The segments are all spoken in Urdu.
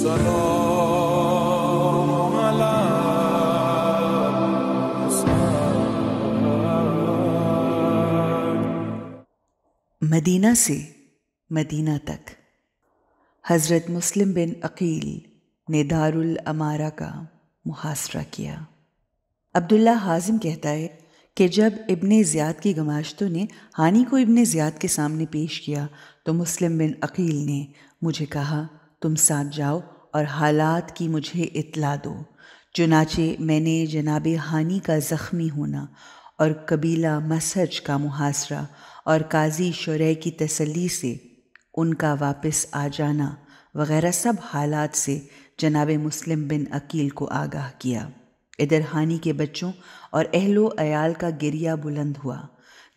سلام علی مدینہ سے مدینہ تک حضرت مسلم بن عقیل نے دارالامارہ کا محاصرہ کیا۔ عبداللہ حازم کہتا ہے کہ جب ابن زیاد کی گماشتوں نے ہانی کو ابن زیاد کے سامنے پیش کیا تو مسلم بن عقیل نے مجھے کہا تم ساتھ جاؤ اور حالات کی مجھے اطلاع دو۔ چنانچہ میں نے جناب ہانی کا زخمی ہونا اور قبیلہ مسحج کا محاصرہ اور قاضی شریح کی تسلی سے ان کا واپس آ جانا وغیرہ سب حالات سے جناب مسلم بن عقیل کو آگاہ کیا۔ ادھر ہانی کے بچوں اور اہل و عیال کا گریہ بلند ہوا۔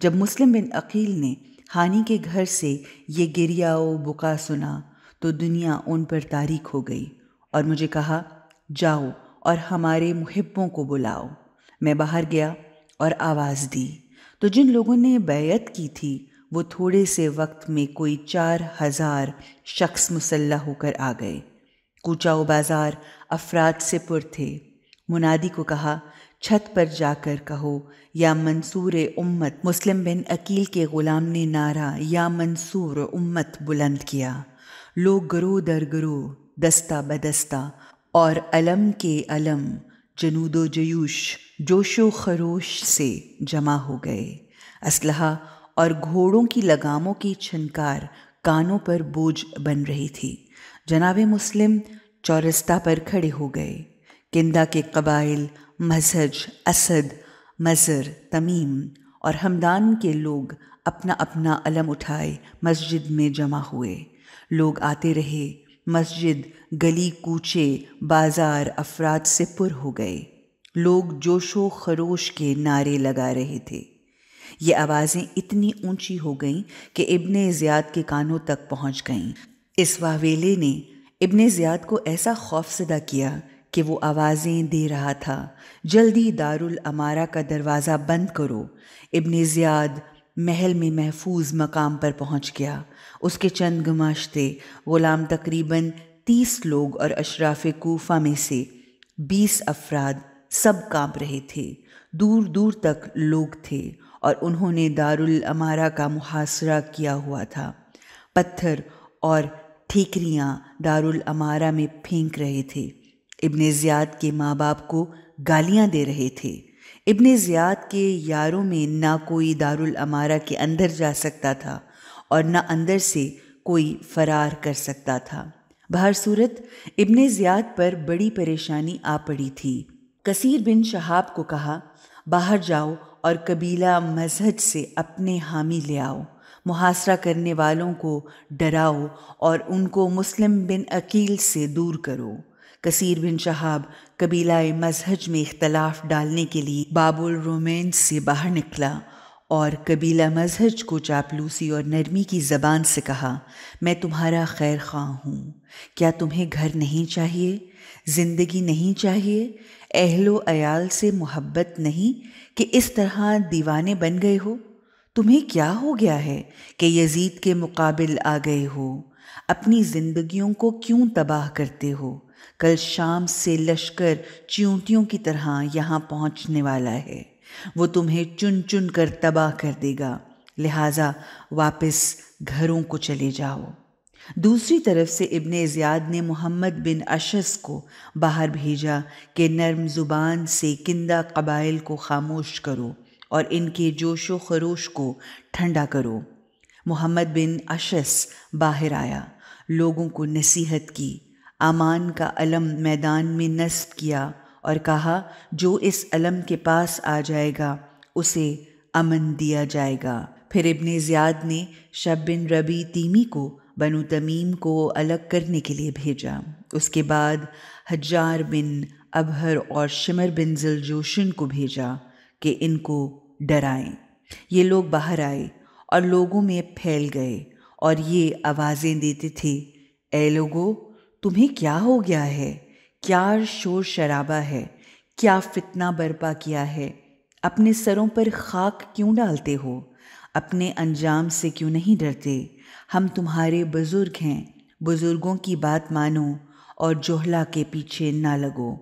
جب مسلم بن عقیل نے ہانی کے گھر سے یہ گریہ و بکا سنا تو دنیا ان پر تاریک ہو گئی اور مجھے کہا جاؤ اور ہمارے محبوں کو بلاؤ۔ میں باہر گیا اور آواز دی تو جن لوگوں نے بیعت کی تھی وہ تھوڑے سے وقت میں کوئی 4000 شخص مسلح ہو کر آ گئے۔ کوچہ و بازار افراد سے پر تھے۔ منادی کو کہا چھت پر جا کر کہو یا منصور امت۔ مسلم بن عقیل کے غلام نے نعرہ یا منصور امت بلند کیا۔ لوگ گروہ در گروہ، دستہ بدستہ اور علم کے علم، جنود و جیوش، جوش و خروش سے جمع ہو گئے۔ اسلحہ اور گھوڑوں کی لگاموں کی چھنکار کانوں پر بوجھ بن رہی تھی۔ جناب مسلم چورستہ پر کھڑے ہو گئے۔ کندہ کے قبائل مزہج، اسد، مزر، تمیم اور ہمدان کے لوگ اپنا اپنا علم اٹھائے مسجد میں جمع ہوئے۔ لوگ آتے رہے۔ مسجد، گلی کوچے، بازار افراد سے پر ہو گئے۔ لوگ جوش و خروش کے نعرے لگا رہے تھے۔ یہ آوازیں اتنی اونچی ہو گئیں کہ ابن زیاد کے کانوں تک پہنچ گئیں۔ اس واویلے نے ابن زیاد کو ایسا خوفزدہ کیا کہ وہ آوازیں دے رہا تھا جلدی دارالامارہ کا دروازہ بند کرو۔ ابن زیاد محل میں محفوظ مقام پر پہنچ گیا۔ اس کے چند گماشتے غلام تقریباً 30 لوگ اور اشراف کوفہ میں سے 20 افراد سب کانپ رہے تھے۔ دور دور تک لوگ تھے اور انہوں نے دارالامارہ کا محاصرہ کیا ہوا تھا۔ پتھر اور ٹھیکریاں دارالامارہ میں پھینک رہے تھے۔ ابن زیاد کے ماں باپ کو گالیاں دے رہے تھے۔ ابن زیاد کے یاروں میں نہ کوئی دارالامارہ کے اندر جا سکتا تھا اور نہ اندر سے کوئی فرار کر سکتا تھا۔ بہر صورت ابن زیاد پر بڑی پریشانی آ پڑی تھی۔ کثیر بن شہاب کو کہا باہر جاؤ اور قبیلہ مزہج سے اپنے حامی لے آؤ، محاصرہ کرنے والوں کو ڈراؤ اور ان کو مسلم بن عقیل سے دور کرو۔ کثیر بن شہاب قبیلہ مزہج میں اختلاف ڈالنے کے لیے باب الرومین سے باہر نکلا اور قبیلہ مزہج کو چاپلوسی اور نرمی کی زبان سے کہا میں تمہارا خیر خواہ ہوں، کیا تمہیں گھر نہیں چاہیے، زندگی نہیں چاہیے، اہل و عیال سے محبت نہیں کہ اس طرح دیوانے بن گئے ہو؟ تمہیں کیا ہو گیا ہے کہ یزید کے مقابل آ گئے ہو؟ اپنی زندگیوں کو کیوں تباہ کرتے ہو؟ کل شام سے لشکر چیونٹیوں کی طرح یہاں پہنچنے والا ہے، وہ تمہیں چن چن کر تباہ کر دے گا، لہٰذا واپس گھروں کو چلے جاؤ۔ دوسری طرف سے ابن زیاد نے محمد بن اشعث کو باہر بھیجا کہ نرم زبان سے کندہ قبائل کو خاموش کرو اور ان کے جوش و خروش کو ٹھنڈا کرو۔ محمد بن اشعث باہر آیا، لوگوں کو نصیحت کی، امان کا علم میدان میں نصب کیا اور کہا جو اس علم کے پاس آ جائے گا اسے امن دیا جائے گا۔ پھر ابن زیاد نے شب بن ربی تیمی کو بنو تمیم کو الگ کرنے کے لیے بھیجا۔ اس کے بعد حجار بن ابہر اور شمر بن ذوالجوشن کو بھیجا کہ ان کو ڈرائیں۔ یہ لوگ باہر آئے اور لوگوں میں پھیل گئے اور یہ آوازیں دیتے تھے اے لوگو تمہیں کیا ہو گیا ہے؟ کیا شور شرابہ ہے؟ کیا فتنہ برپا کیا ہے؟ اپنے سروں پر خاک کیوں ڈالتے ہو؟ اپنے انجام سے کیوں نہیں ڈرتے؟ ہم تمہارے بزرگ ہیں، بزرگوں کی بات مانو اور جوہلا کے پیچھے نہ لگو۔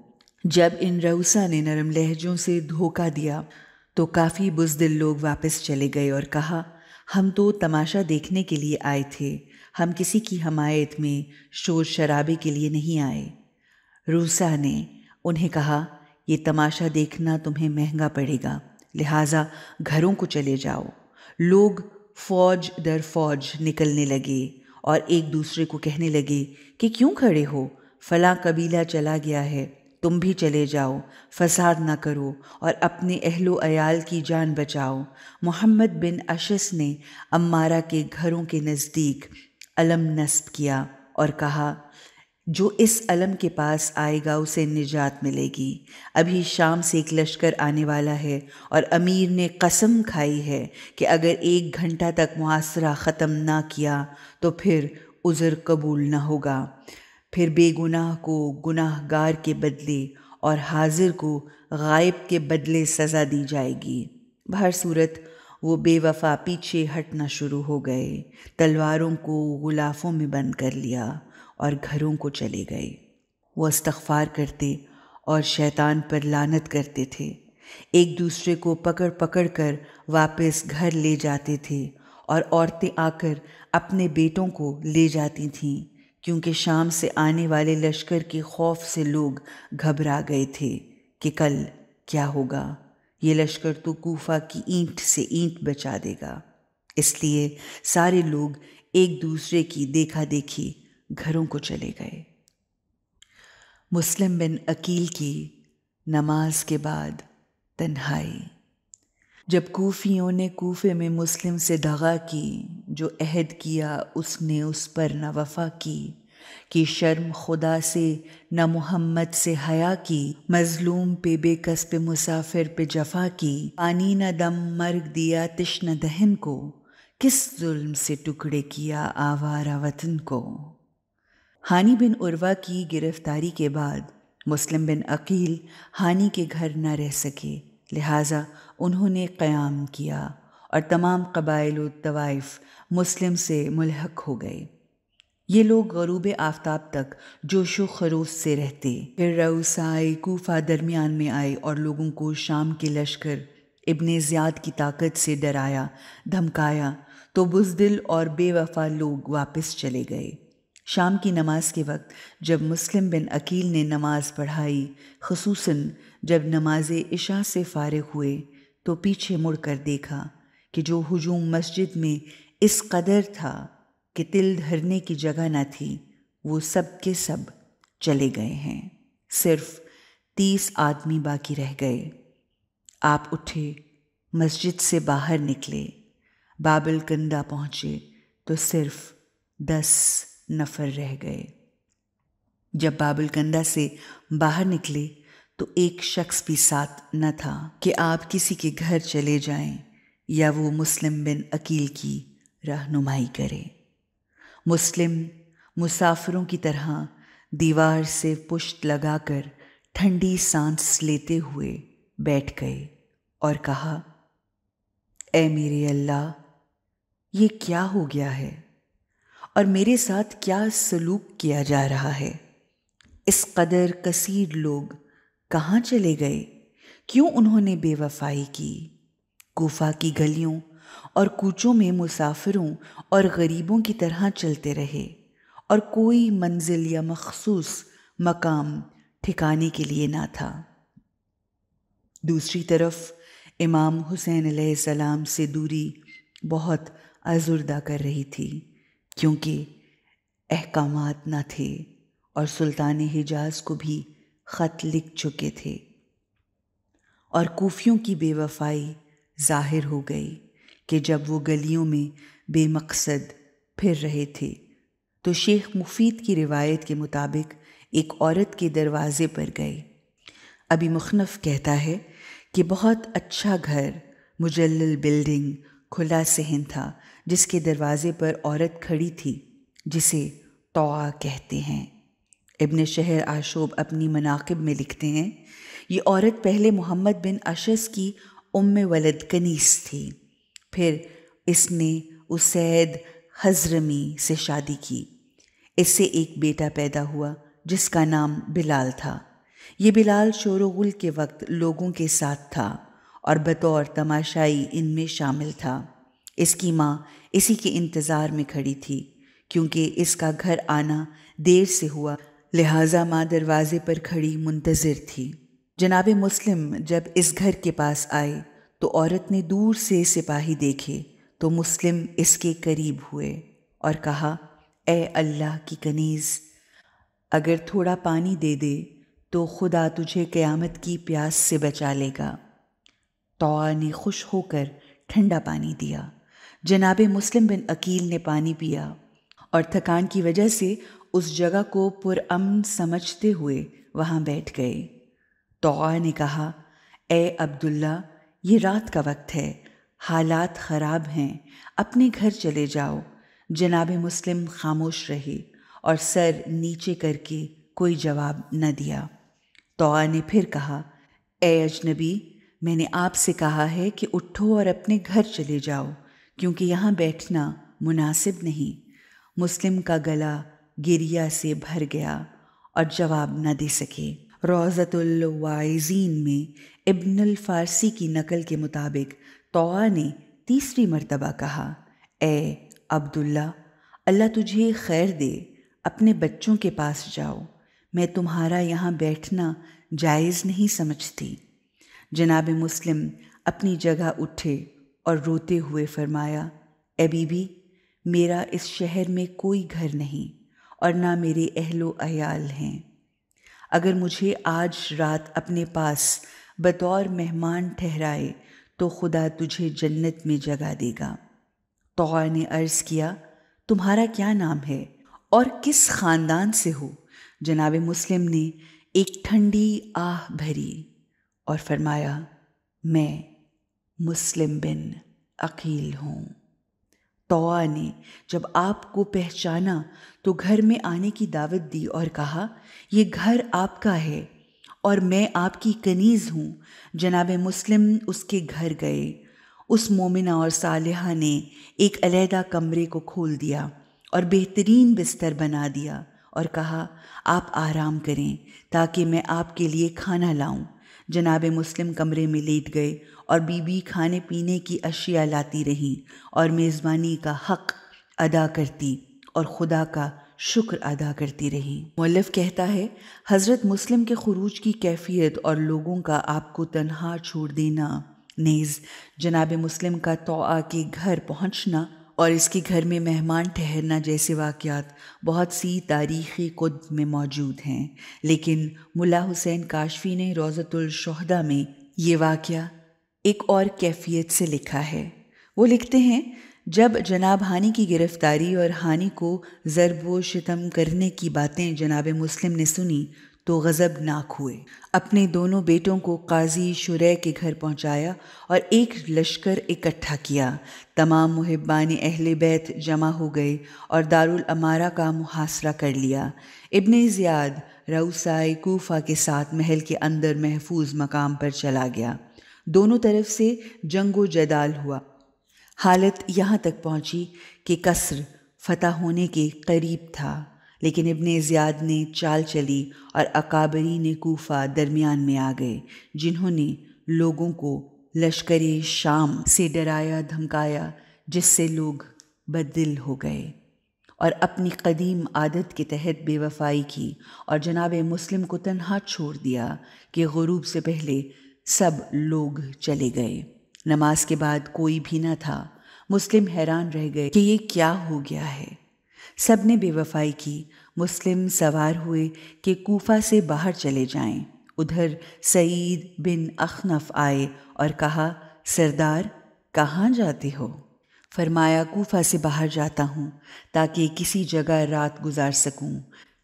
جب ان رؤسا نے نرم لہجوں سے دھوکہ دیا تو کافی بزدل لوگ واپس چلے گئے اور کہا، ہم تو تماشا دیکھنے کے لیے آئے تھے، ہم کسی کی حمایت میں شور شرابے کے لیے نہیں آئے۔ روسا نے انہیں کہا، یہ تماشا دیکھنا تمہیں مہنگا پڑے گا، لہٰذا گھروں کو چلے جاؤ۔ لوگ فوج در فوج نکلنے لگے اور ایک دوسرے کو کہنے لگے کہ کیوں کھڑے ہو، فلاں قبیلہ چلا گیا ہے، تم بھی چلے جاؤ، فساد نہ کرو اور اپنے اہل و عیال کی جان بچاؤ۔ محمد بن اشس نے عمارہ کے گھروں کے نزدیک علم نصب کیا اور کہا، جو اس علم کے پاس آئے گا اسے نجات ملے گی۔ ابھی شام سے ایک لشکر آنے والا ہے اور امیر نے قسم کھائی ہے کہ اگر 1 گھنٹہ تک محاصرہ ختم نہ کیا تو پھر عذر قبول نہ ہوگا، پھر بے گناہ کو گناہ گار کے بدلے اور حاضر کو غائب کے بدلے سزا دی جائے گی۔ بہر صورت وہ بے وفا پیچھے ہٹنا شروع ہو گئے، تلواروں کو غلافوں میں بند کر لیا اور گھروں کو چلے گئے۔ وہ استغفار کرتے اور شیطان پر لعنت کرتے تھے، ایک دوسرے کو پکڑ پکڑ کر واپس گھر لے جاتے تھے اور عورتیں آ کر اپنے بیٹوں کو لے جاتی تھیں، کیونکہ شام سے آنے والے لشکر کے خوف سے لوگ گھبرا گئے تھے کہ کل کیا ہوگا، یہ لشکر تو کوفہ کی اینٹ سے اینٹ بچا دے گا۔ اس لیے سارے لوگ ایک دوسرے کی دیکھا دیکھی گھروں کو چلے گئے۔ مسلم بن عقیل کی نماز کے بعد تنہائی۔ جب کوفیوں نے کوفے میں مسلم سے دغا کی، جو عہد کیا اس نے اس پر نہ وفا کی، کہ شرم خدا سے نہ محمد سے حیا کی، مظلوم پہ بے کس پہ مسافر پہ جفا کی، پانی نہ دم مرگ دیا تشنہ دہن کو، کس ظلم سے ٹکڑے کیا آوارہ وطن کو۔ ہانی بن عروہ کی گرفتاری کے بعد مسلم بن عقیل ہانی کے گھر نہ رہ سکے، لہٰذا انہوں نے قیام کیا اور تمام قبائل و طوائف مسلم سے ملحق ہو گئے۔ یہ لوگ غروب آفتاب تک جوش و خروش سے رہتے۔ پھر رؤسائے کوفہ درمیان میں آئے اور لوگوں کو شام کے لشکر ابن زیاد کی طاقت سے ڈرایا دھمکایا تو بزدل اور بے وفا لوگ واپس چلے گئے۔ شام کی نماز کے وقت جب مسلم بن عقیل نے نماز پڑھائی، خصوصاً جب نماز عشاء سے فارغ ہوئے تو پیچھے مڑ کر دیکھا کہ جو ہجوم مسجد میں اس قدر تھا کہ تل دھرنے کی جگہ نہ تھی، وہ سب کے سب چلے گئے ہیں، صرف 30 آدمی باقی رہ گئے۔ آپ اٹھے، مسجد سے باہر نکلے، باب الکندہ پہنچے تو صرف 10 نفر رہ گئے۔ جب باب الکندہ سے باہر نکلے تو ایک شخص بھی ساتھ نہ تھا کہ آپ کسی کے گھر چلے جائیں یا وہ مسلم بن عقیل کی رہنمائی کرے۔ مسلم مسافروں کی طرح دیوار سے پشت لگا کر ٹھنڈی سانس لیتے ہوئے بیٹھ گئے اور کہا، اے میرے اللہ، یہ کیا ہو گیا ہے اور میرے ساتھ کیا سلوک کیا جا رہا ہے؟ اس قدر کثیر لوگ کہاں چلے گئے؟ کیوں انہوں نے بے وفائی کی؟ کوفہ کی گلیوں اور کوچوں میں مسافروں اور غریبوں کی طرح چلتے رہے اور کوئی منزل یا مخصوص مقام ٹھکانے کے لیے نہ تھا۔ دوسری طرف امام حسین علیہ السلام سے دوری بہت ازردہ کر رہی تھی، کیونکہ احکامات نہ تھے اور سلطان حجاز کو بھی خط لکھ چکے تھے، اور کوفیوں کی بے وفائی ظاہر ہو گئی کہ جب وہ گلیوں میں بے مقصد پھر رہے تھے تو شیخ مفید کی روایت کے مطابق ایک عورت کے دروازے پر گئے۔ ابی مخنف کہتا ہے کہ بہت اچھا گھر، مجلل بلڈنگ، کھلا صحن تھا جس کے دروازے پر عورت کھڑی تھی جسے طوع کہتے ہیں۔ ابن شہر آشوب اپنی مناقب میں لکھتے ہیں، یہ عورت پہلے محمد بن اشس کی ام ولد کنیس تھی، پھر اس نے اسید حضرمی سے شادی کی، اس سے ایک بیٹا پیدا ہوا جس کا نام بلال تھا۔ یہ بلال شور و غل کے وقت لوگوں کے ساتھ تھا اور بطور تماشائی ان میں شامل تھا۔ اس کی ماں اسی کے انتظار میں کھڑی تھی، کیونکہ اس کا گھر آنا دیر سے ہوا، لہٰذا ماں دروازے پر کھڑی منتظر تھی۔ جناب مسلم جب اس گھر کے پاس آئے تو عورت نے دور سے سپاہی دیکھے تو مسلم اس کے قریب ہوئے اور کہا، اے اللہ کی کنیز، اگر تھوڑا پانی دے دے تو خدا تجھے قیامت کی پیاس سے بچا لے گا۔ طوع نے خوش ہو کر ٹھنڈا پانی دیا۔ جناب مسلم بن عقیل نے پانی پیا اور تھکان کی وجہ سے اس جگہ کو پرامن سمجھتے ہوئے وہاں بیٹھ گئے۔ طوع نے کہا، اے عبداللہ، یہ رات کا وقت ہے، حالات خراب ہیں، اپنے گھر چلے جاؤ۔ جناب مسلم خاموش رہے اور سر نیچے کر کے کوئی جواب نہ دیا۔ طوع نے پھر کہا، اے اجنبی، میں نے آپ سے کہا ہے کہ اٹھو اور اپنے گھر چلے جاؤ، کیونکہ یہاں بیٹھنا مناسب نہیں۔ مسلم کا گلا گریہ سے بھر گیا اور جواب نہ دے سکے۔ روضۃ الواعظین میں ابن الفارسی کی نقل کے مطابق طوع نے تیسری مرتبہ کہا، اے عبداللہ، اللہ تجھے خیر دے، اپنے بچوں کے پاس جاؤ، میں تمہارا یہاں بیٹھنا جائز نہیں سمجھتی۔ جناب مسلم اپنی جگہ اٹھے اور روتے ہوئے فرمایا، اے بی بی، میرا اس شہر میں کوئی گھر نہیں اور نہ میرے اہل و عیال ہیں۔ اگر مجھے آج رات اپنے پاس بطور مہمان ٹھہرائے تو خدا تجھے جنت میں جگہ دے گا۔ طوع نے عرض کیا، تمہارا کیا نام ہے اور کس خاندان سے ہو؟ جناب مسلم نے ایک ٹھنڈی آہ بھری اور فرمایا، میں مسلم بن عقیل ہوں۔ طوع نے جب آپ کو پہچانا تو گھر میں آنے کی دعوت دی اور کہا، یہ گھر آپ کا ہے اور میں آپ کی کنیز ہوں۔ جناب مسلم اس کے گھر گئے۔ اس مومنہ اور صالحہ نے ایک علیحدہ کمرے کو کھول دیا اور بہترین بستر بنا دیا اور کہا، آپ آرام کریں تاکہ میں آپ کے لیے کھانا لاؤں۔ جناب مسلم کمرے میں لیٹ گئے اور بی بی کھانے پینے کی اشیاء لاتی رہیں اور میزبانی کا حق ادا کرتی اور خدا کا شکر ادا کرتی رہیں۔ مؤلف کہتا ہے، حضرت مسلم کے خروج کی کیفیت اور لوگوں کا آپ کو تنہا چھوڑ دینا، نیز جناب مسلم کا طوع کے گھر پہنچنا اور اس کے گھر میں مہمان ٹھہرنا جیسے واقعات بہت سی تاریخی کتب میں موجود ہیں، لیکن ملا حسین کاشفی نے روضۃ الشہداء میں یہ واقعہ ایک اور کیفیت سے لکھا ہے۔ وہ لکھتے ہیں، جب جناب ہانی کی گرفتاری اور ہانی کو ضرب و شتم کرنے کی باتیں جناب مسلم نے سنی تو غضبناک ہوئے، اپنے دونوں بیٹوں کو قاضی شریح کے گھر پہنچایا اور ایک لشکر اکٹھا کیا۔ تمام محبان اہل بیت جمع ہو گئے اور دارالامارہ کا محاصرہ کر لیا۔ ابن زیاد رؤسائے کوفہ کے ساتھ محل کے اندر محفوظ مقام پر چلا گیا۔ دونوں طرف سے جنگ و جدال ہوا۔ حالت یہاں تک پہنچی کہ قصر فتح ہونے کے قریب تھا، لیکن ابن زیاد نے چال چلی اور اکابرین کوفہ درمیان میں آ گئے، جنہوں نے لوگوں کو لشکر شام سے ڈرایا دھمکایا، جس سے لوگ بددل ہو گئے اور اپنی قدیم عادت کے تحت بے وفائی کی اور جناب مسلم کو تنہا چھوڑ دیا کہ غروب سے پہلے سب لوگ چلے گئے۔ نماز کے بعد کوئی بھی نہ تھا۔ مسلم حیران رہ گئے کہ یہ کیا ہو گیا ہے۔ سب نے بے وفائی کی۔ مسلم سوار ہوئے کہ کوفہ سے باہر چلے جائیں۔ ادھر سعید بن اخنف آئے اور کہا، سردار، کہاں جاتے ہو؟ فرمایا، کوفہ سے باہر جاتا ہوں تاکہ کسی جگہ رات گزار سکوں،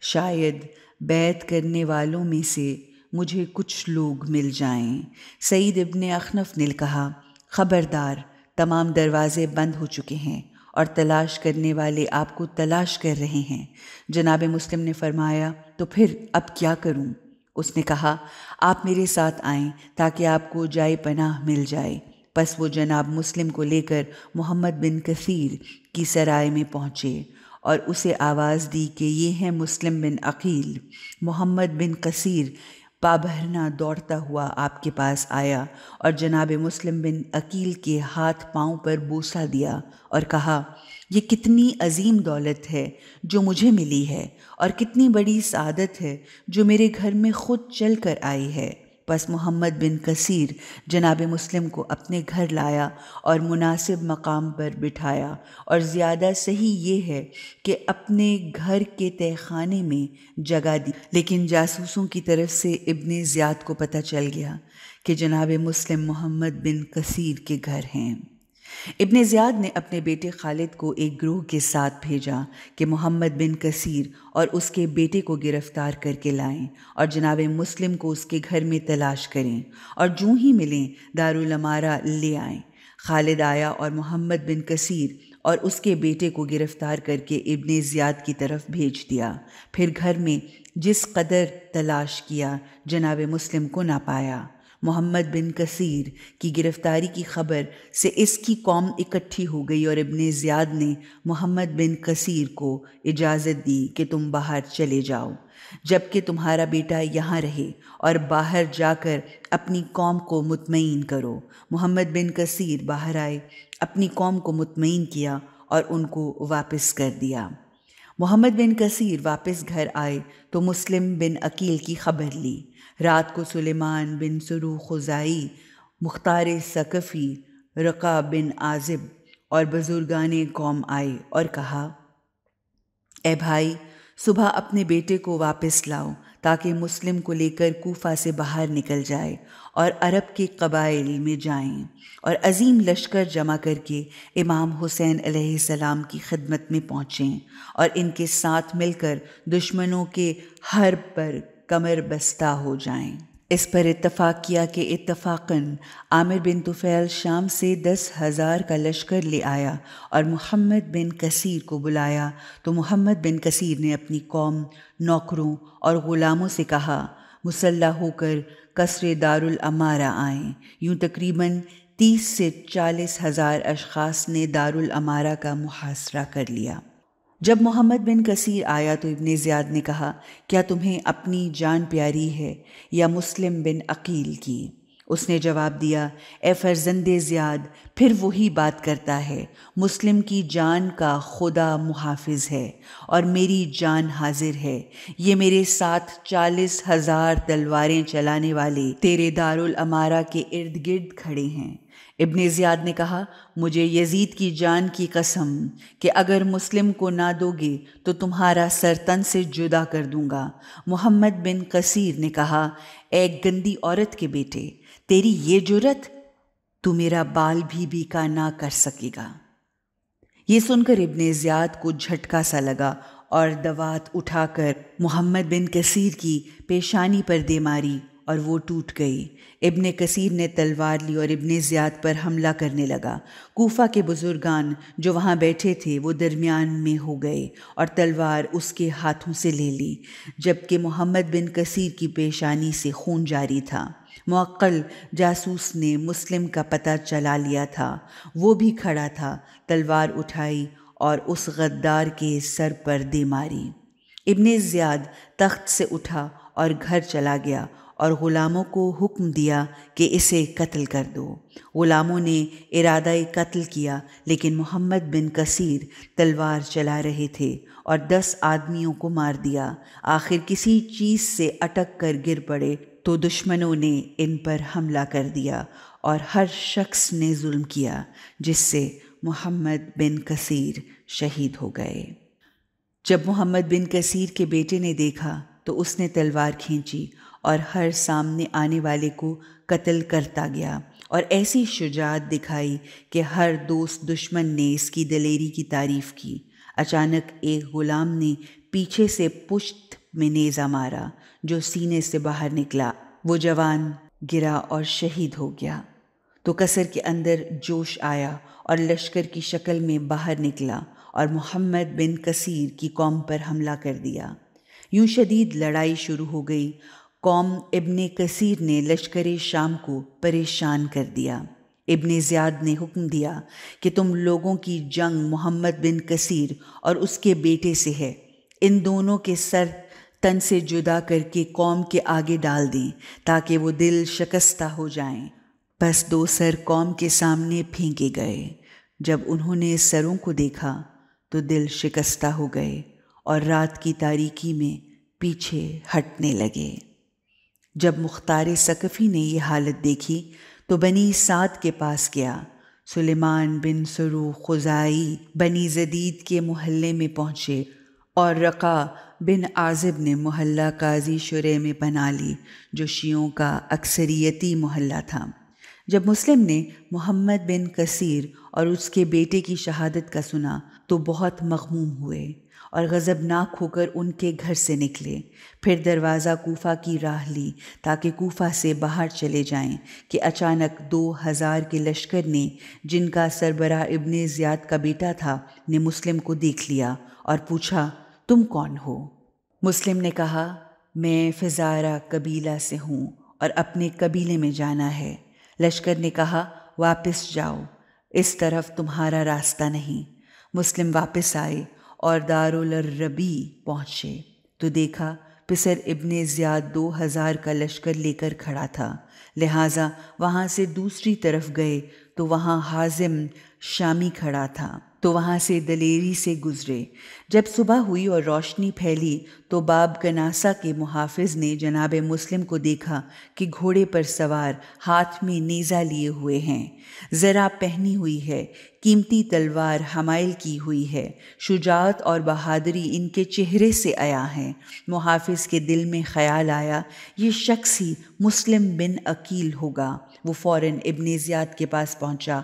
شاید بیعت کرنے والوں میں سے مجھے کچھ لوگ مل جائیں۔ سعید ابن اخنف نے کہا، خبردار، تمام دروازے بند ہو چکے ہیں اور تلاش کرنے والے آپ کو تلاش کر رہے ہیں۔ جناب مسلم نے فرمایا، تو پھر اب کیا کروں؟ اس نے کہا، آپ میرے ساتھ آئیں تاکہ آپ کو جائے پناہ مل جائے۔ پس وہ جناب مسلم کو لے کر محمد بن کثیر کی سرائے میں پہنچے اور اسے آواز دی کہ یہ ہیں مسلم بن عقیل۔ محمد بن کثیر پابہرنا دوڑتا ہوا آپ کے پاس آیا اور جناب مسلم بن عقیل کے ہاتھ پاؤں پر بوسہ دیا اور کہا، یہ کتنی عظیم دولت ہے جو مجھے ملی ہے، اور کتنی بڑی سعادت ہے جو میرے گھر میں خود چل کر آئی ہے۔ پس محمد بن کثیر جناب مسلم کو اپنے گھر لایا اور مناسب مقام پر بٹھایا، اور زیادہ صحیح یہ ہے کہ اپنے گھر کے تہہ خانے میں جگہ دی۔ لیکن جاسوسوں کی طرف سے ابن زیاد کو پتہ چل گیا کہ جناب مسلم محمد بن کثیر کے گھر ہیں۔ ابن زیاد نے اپنے بیٹے خالد کو ایک گروہ کے ساتھ بھیجا کہ محمد بن کثیر اور اس کے بیٹے کو گرفتار کر کے لائیں اور جناب مسلم کو اس کے گھر میں تلاش کریں، اور جوں ہی ملیں دارالامارہ لے آئیں۔ خالد آیا اور محمد بن کثیر اور اس کے بیٹے کو گرفتار کر کے ابن زیاد کی طرف بھیج دیا۔ پھر گھر میں جس قدر تلاش کیا جناب مسلم کو نہ پایا۔ محمد بن کثیر کی گرفتاری کی خبر سے اس کی قوم اکٹھی ہو گئی، اور ابن زیاد نے محمد بن کثیر کو اجازت دی کہ تم باہر چلے جاؤ، جبکہ تمہارا بیٹا یہاں رہے اور باہر جا کر اپنی قوم کو مطمئن کرو۔ محمد بن کثیر باہر آئے، اپنی قوم کو مطمئن کیا اور ان کو واپس کر دیا۔ محمد بن کثیر واپس گھر آئے تو مسلم بن عقیل کی خبر لی۔ رات کو سلیمان بن سروح خزاعی، مختار ثقفی، رقا بن عازب اور بزرگان قوم آئے اور کہا، اے بھائی، صبح اپنے بیٹے کو واپس لاؤ تاکہ مسلم کو لے کر کوفہ سے باہر نکل جائے اور عرب کے قبائل میں جائیں، اور عظیم لشکر جمع کر کے امام حسین علیہ السلام کی خدمت میں پہنچیں اور ان کے ساتھ مل کر دشمنوں کے حرب پر کمر بستہ ہو جائیں۔ اس پر اتفاق کیا کہ اتفاقاً عامر بن طفیل شام سے 10,000 کا لشکر لے آیا اور محمد بن کثیر کو بلایا، تو محمد بن کثیر نے اپنی قوم، نوکروں اور غلاموں سے کہا، مسلح ہو کر قصر دارالامارہ آئیں۔ یوں تقریباً 30 سے 40,000 اشخاص نے دارالامارہ کا محاصرہ کر لیا۔ جب محمد بن کثیر آیا تو ابن زیاد نے کہا، کیا تمہیں اپنی جان پیاری ہے یا مسلم بن عقیل کی؟ اس نے جواب دیا، اے فرزند زیاد، پھر وہی بات کرتا ہے۔ مسلم کی جان کا خدا محافظ ہے اور میری جان حاضر ہے۔ یہ میرے ساتھ 40,000 تلواریں چلانے والے تیرے دارالامارہ کے ارد گرد کھڑے ہیں۔ ابن زیاد نے کہا، مجھے یزید کی جان کی قسم کہ اگر مسلم کو نہ دو گے تو تمہارا سر تن سے جدا کر دوں گا۔ محمد بن کثیر نے کہا، اے گندی عورت کے بیٹے، تیری یہ جرت، تو میرا بال بھی بیکا نہ کر سکے گا۔ یہ سن کر ابن زیاد کو جھٹکا سا لگا اور دوات اٹھا کر محمد بن کثیر کی پیشانی پر دے ماری اور وہ ٹوٹ گئی۔ ابن کثیر نے تلوار لی اور ابن زیاد پر حملہ کرنے لگا۔ کوفہ کے بزرگان جو وہاں بیٹھے تھے وہ درمیان میں ہو گئے اور تلوار اس کے ہاتھوں سے لے لی، جبکہ محمد بن کثیر کی پیشانی سے خون جاری تھا۔ معقل جاسوس نے مسلم کا پتہ چلا لیا تھا، وہ بھی کھڑا تھا، تلوار اٹھائی اور اس غدار کے سر پر دے ماری۔ ابن زیاد تخت سے اٹھا اور گھر چلا گیا اور غلاموں کو حکم دیا کہ اسے قتل کر دو۔ غلاموں نے ارادہ قتل کیا، لیکن محمد بن کثیر تلوار چلا رہے تھے اور 10 آدمیوں کو مار دیا۔ آخر کسی چیز سے اٹک کر گر پڑے تو دشمنوں نے ان پر حملہ کر دیا اور ہر شخص نے ظلم کیا، جس سے محمد بن کثیر شہید ہو گئے۔ جب محمد بن کثیر کے بیٹے نے دیکھا تو اس نے تلوار کھینچی اور ہر سامنے آنے والے کو قتل کرتا گیا اور ایسی شجاعت دکھائی کہ ہر دوست دشمن نے اس کی دلیری کی تعریف کی۔ اچانک ایک غلام نے پیچھے سے پشت میں نیزہ مارا جو سینے سے باہر نکلا، وہ جوان گرا اور شہید ہو گیا۔ تو قصر کے اندر جوش آیا اور لشکر کی شکل میں باہر نکلا اور محمد بن کثیر کی قوم پر حملہ کر دیا۔ یوں شدید لڑائی شروع ہو گئی۔ قوم ابن کثیر نے لشکر شام کو پریشان کر دیا۔ ابن زیاد نے حکم دیا کہ تم لوگوں کی جنگ محمد بن کثیر اور اس کے بیٹے سے ہے، ان دونوں کے سر تن سے جدا کر کے قوم کے آگے ڈال دیں تاکہ وہ دل شکستہ ہو جائیں۔ بس 2 سر قوم کے سامنے پھینکے گئے۔ جب انہوں نے سروں کو دیکھا تو دل شکستہ ہو گئے اور رات کی تاریکی میں پیچھے ہٹنے لگے۔ جب مختار ثقفی نے یہ حالت دیکھی تو بنی سعد کے پاس گیا۔ سلیمان بن سروق خزاعی بنی زدید کے محلے میں پہنچے اور رقا بن عازب نے محلہ قاضی شرح میں پناہ لی جو شیعوں کا اکثریتی محلہ تھا۔ جب مسلم نے محمد بن کثیر اور اس کے بیٹے کی شہادت کا سنا تو بہت مغموم ہوئے اور غضبناک ہو کر ان کے گھر سے نکلے۔ پھر دروازہ کوفہ کی راہ لی تاکہ کوفہ سے باہر چلے جائیں کہ اچانک 2000 کے لشکر نے، جن کا سربراہ ابن زیاد کا بیٹا تھا، نے مسلم کو دیکھ لیا اور پوچھا، تم کون ہو؟ مسلم نے کہا، میں فزارہ قبیلہ سے ہوں اور اپنے قبیلے میں جانا ہے۔ لشکر نے کہا، واپس جاؤ، اس طرف تمہارا راستہ نہیں۔ مسلم واپس آئے اور دارالربی پہنچے تو دیکھا پسر ابن زیاد 2000 کا لشکر لے کر کھڑا تھا، لہٰذا وہاں سے دوسری طرف گئے تو وہاں حازم شامی کھڑا تھا، تو وہاں سے دلیری سے گزرے۔ جب صبح ہوئی اور روشنی پھیلی تو باب کناسہ کے محافظ نے جناب مسلم کو دیکھا کہ گھوڑے پر سوار، ہاتھ میں نیزہ لیے ہوئے ہیں، زرہ پہنی ہوئی ہے، قیمتی تلوار حمائل کی ہوئی ہے، شجاعت اور بہادری ان کے چہرے سے عیاں ہیں۔ محافظ کے دل میں خیال آیا، یہ شخص ہی مسلم بن عقیل ہوگا۔ وہ فوراً ابن زیاد کے پاس پہنچا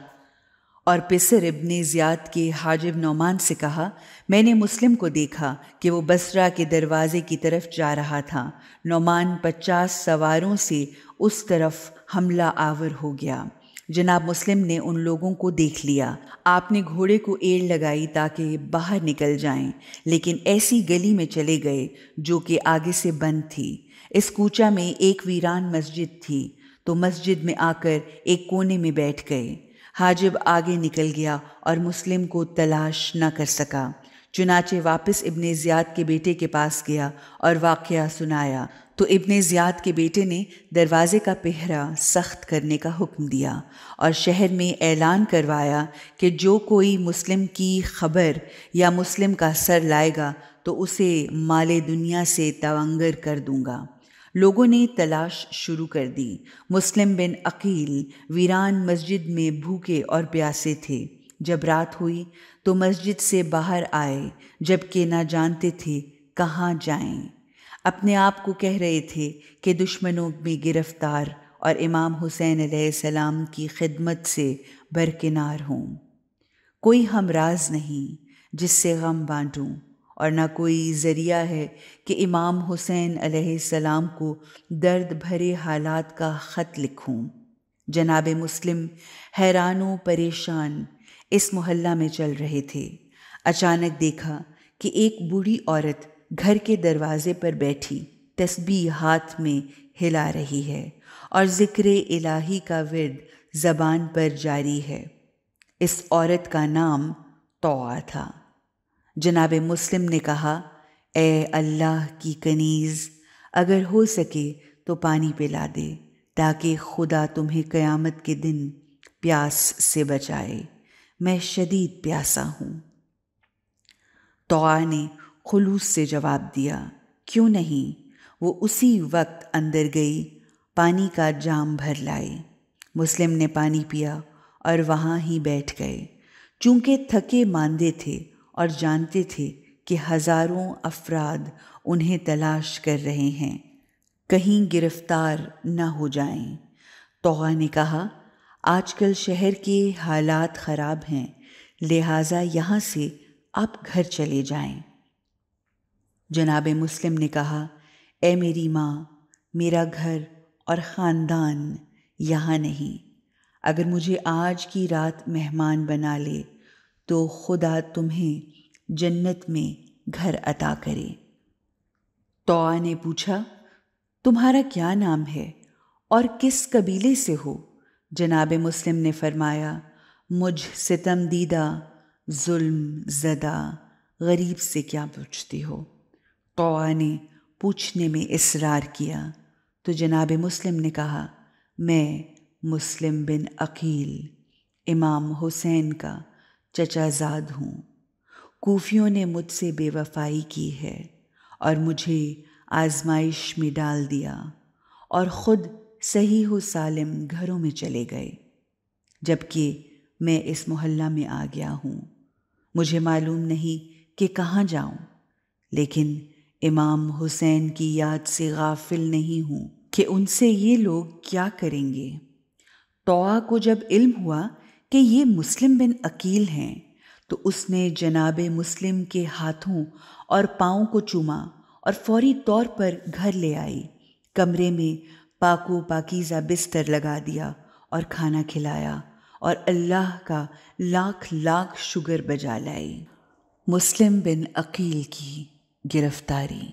اور پسر ابن زیاد کے حاجب نعمان سے کہا، میں نے مسلم کو دیکھا کہ وہ بصرہ کے دروازے کی طرف جا رہا تھا۔ نعمان 50 سواروں سے اس طرف حملہ آور ہو گیا۔ جناب مسلم نے ان لوگوں کو دیکھ لیا۔ آپ نے گھوڑے کو ایڑ لگائی تاکہ باہر نکل جائیں، لیکن ایسی گلی میں چلے گئے جو کہ آگے سے بند تھی۔ اس کوچہ میں ایک ویران مسجد تھی تو مسجد میں آ کر ایک کونے میں بیٹھ گئے۔ حاجب آگے نکل گیا اور مسلم کو تلاش نہ کر سکا، چنانچہ واپس ابن زیاد کے بیٹے کے پاس گیا اور واقعہ سنایا تو ابن زیاد کے بیٹے نے دروازے کا پہرہ سخت کرنے کا حکم دیا اور شہر میں اعلان کروایا کہ جو کوئی مسلم کی خبر یا مسلم کا سر لائے گا تو اسے مال دنیا سے تونگر کر دوں گا۔ لوگوں نے تلاش شروع کر دی۔ مسلم بن عقیل ویران مسجد میں بھوکے اور پیاسے تھے۔ جب رات ہوئی تو مسجد سے باہر آئے، جبکہ نہ جانتے تھے کہاں جائیں۔ اپنے آپ کو کہہ رہے تھے کہ دشمنوں میں گرفتار اور امام حسین علیہ السلام کی خدمت سے برکنار ہوں۔ کوئی ہمراز نہیں جس سے غم بانٹوں، اور نہ کوئی ذریعہ ہے کہ امام حسین علیہ السلام کو درد بھرے حالات کا خط لکھوں۔ جناب مسلم حیران و پریشان اس محلہ میں چل رہے تھے۔ اچانک دیکھا کہ ایک بوڑھی عورت گھر کے دروازے پر بیٹھی تسبیح ہاتھ میں ہلا رہی ہے اور ذکر الہی کا ورد زبان پر جاری ہے۔ اس عورت کا نام طوعہ تھا۔ جناب مسلم نے کہا، اے اللہ کی کنیز، اگر ہو سکے تو پانی پلا دے تاکہ خدا تمہیں قیامت کے دن پیاس سے بچائے، میں شدید پیاسا ہوں۔ طوعہ نے خلوص سے جواب دیا، کیوں نہیں؟ وہ اسی وقت اندر گئی، پانی کا جام بھر لائی۔ مسلم نے پانی پیا اور وہاں ہی بیٹھ گئے۔ چونکہ تھکے ماندے تھے اور جانتے تھے کہ ہزاروں افراد انہیں تلاش کر رہے ہیں، کہیں گرفتار نہ ہو جائیں۔ طوعہ نے کہا، آج کل شہر کے حالات خراب ہیں، لہٰذا یہاں سے آپ گھر چلے جائیں۔ جناب مسلم نے کہا، اے میری ماں، میرا گھر اور خاندان یہاں نہیں، اگر مجھے آج کی رات مہمان بنا لے تو خدا تمہیں جنت میں گھر عطا کرے۔ طوعہ نے پوچھا، تمہارا کیا نام ہے اور کس قبیلے سے ہو؟ جناب مسلم نے فرمایا، مجھ ستم دیدہ، ظلم زدہ غریب سے کیا پوچھتی ہو؟ طوع نے پوچھنے میں اصرار کیا تو جناب مسلم نے کہا، میں مسلم بن عقیل امام حسین کا چچا زاد ہوں۔ کوفیوں نے مجھ سے بے وفائی کی ہے اور مجھے آزمائش میں ڈال دیا اور خود صحیح و سالم گھروں میں چلے گئے، جبکہ میں اس محلہ میں آ گیا ہوں۔ مجھے معلوم نہیں کہ کہاں جاؤں، لیکن امام حسین کی یاد سے غافل نہیں ہوں کہ ان سے یہ لوگ کیا کریں گے۔ طوع کو جب علم ہوا کہ یہ مسلم بن عقیل ہیں تو اس نے جناب مسلم کے ہاتھوں اور پاؤں کو چوما اور فوری طور پر گھر لے آئی، کمرے میں پاک و پاکیزہ بستر لگا دیا اور کھانا کھلایا اور اللہ کا لاکھ لاکھ شکر بجا لائی۔ مسلم بن عقیل کی گرفتاری۔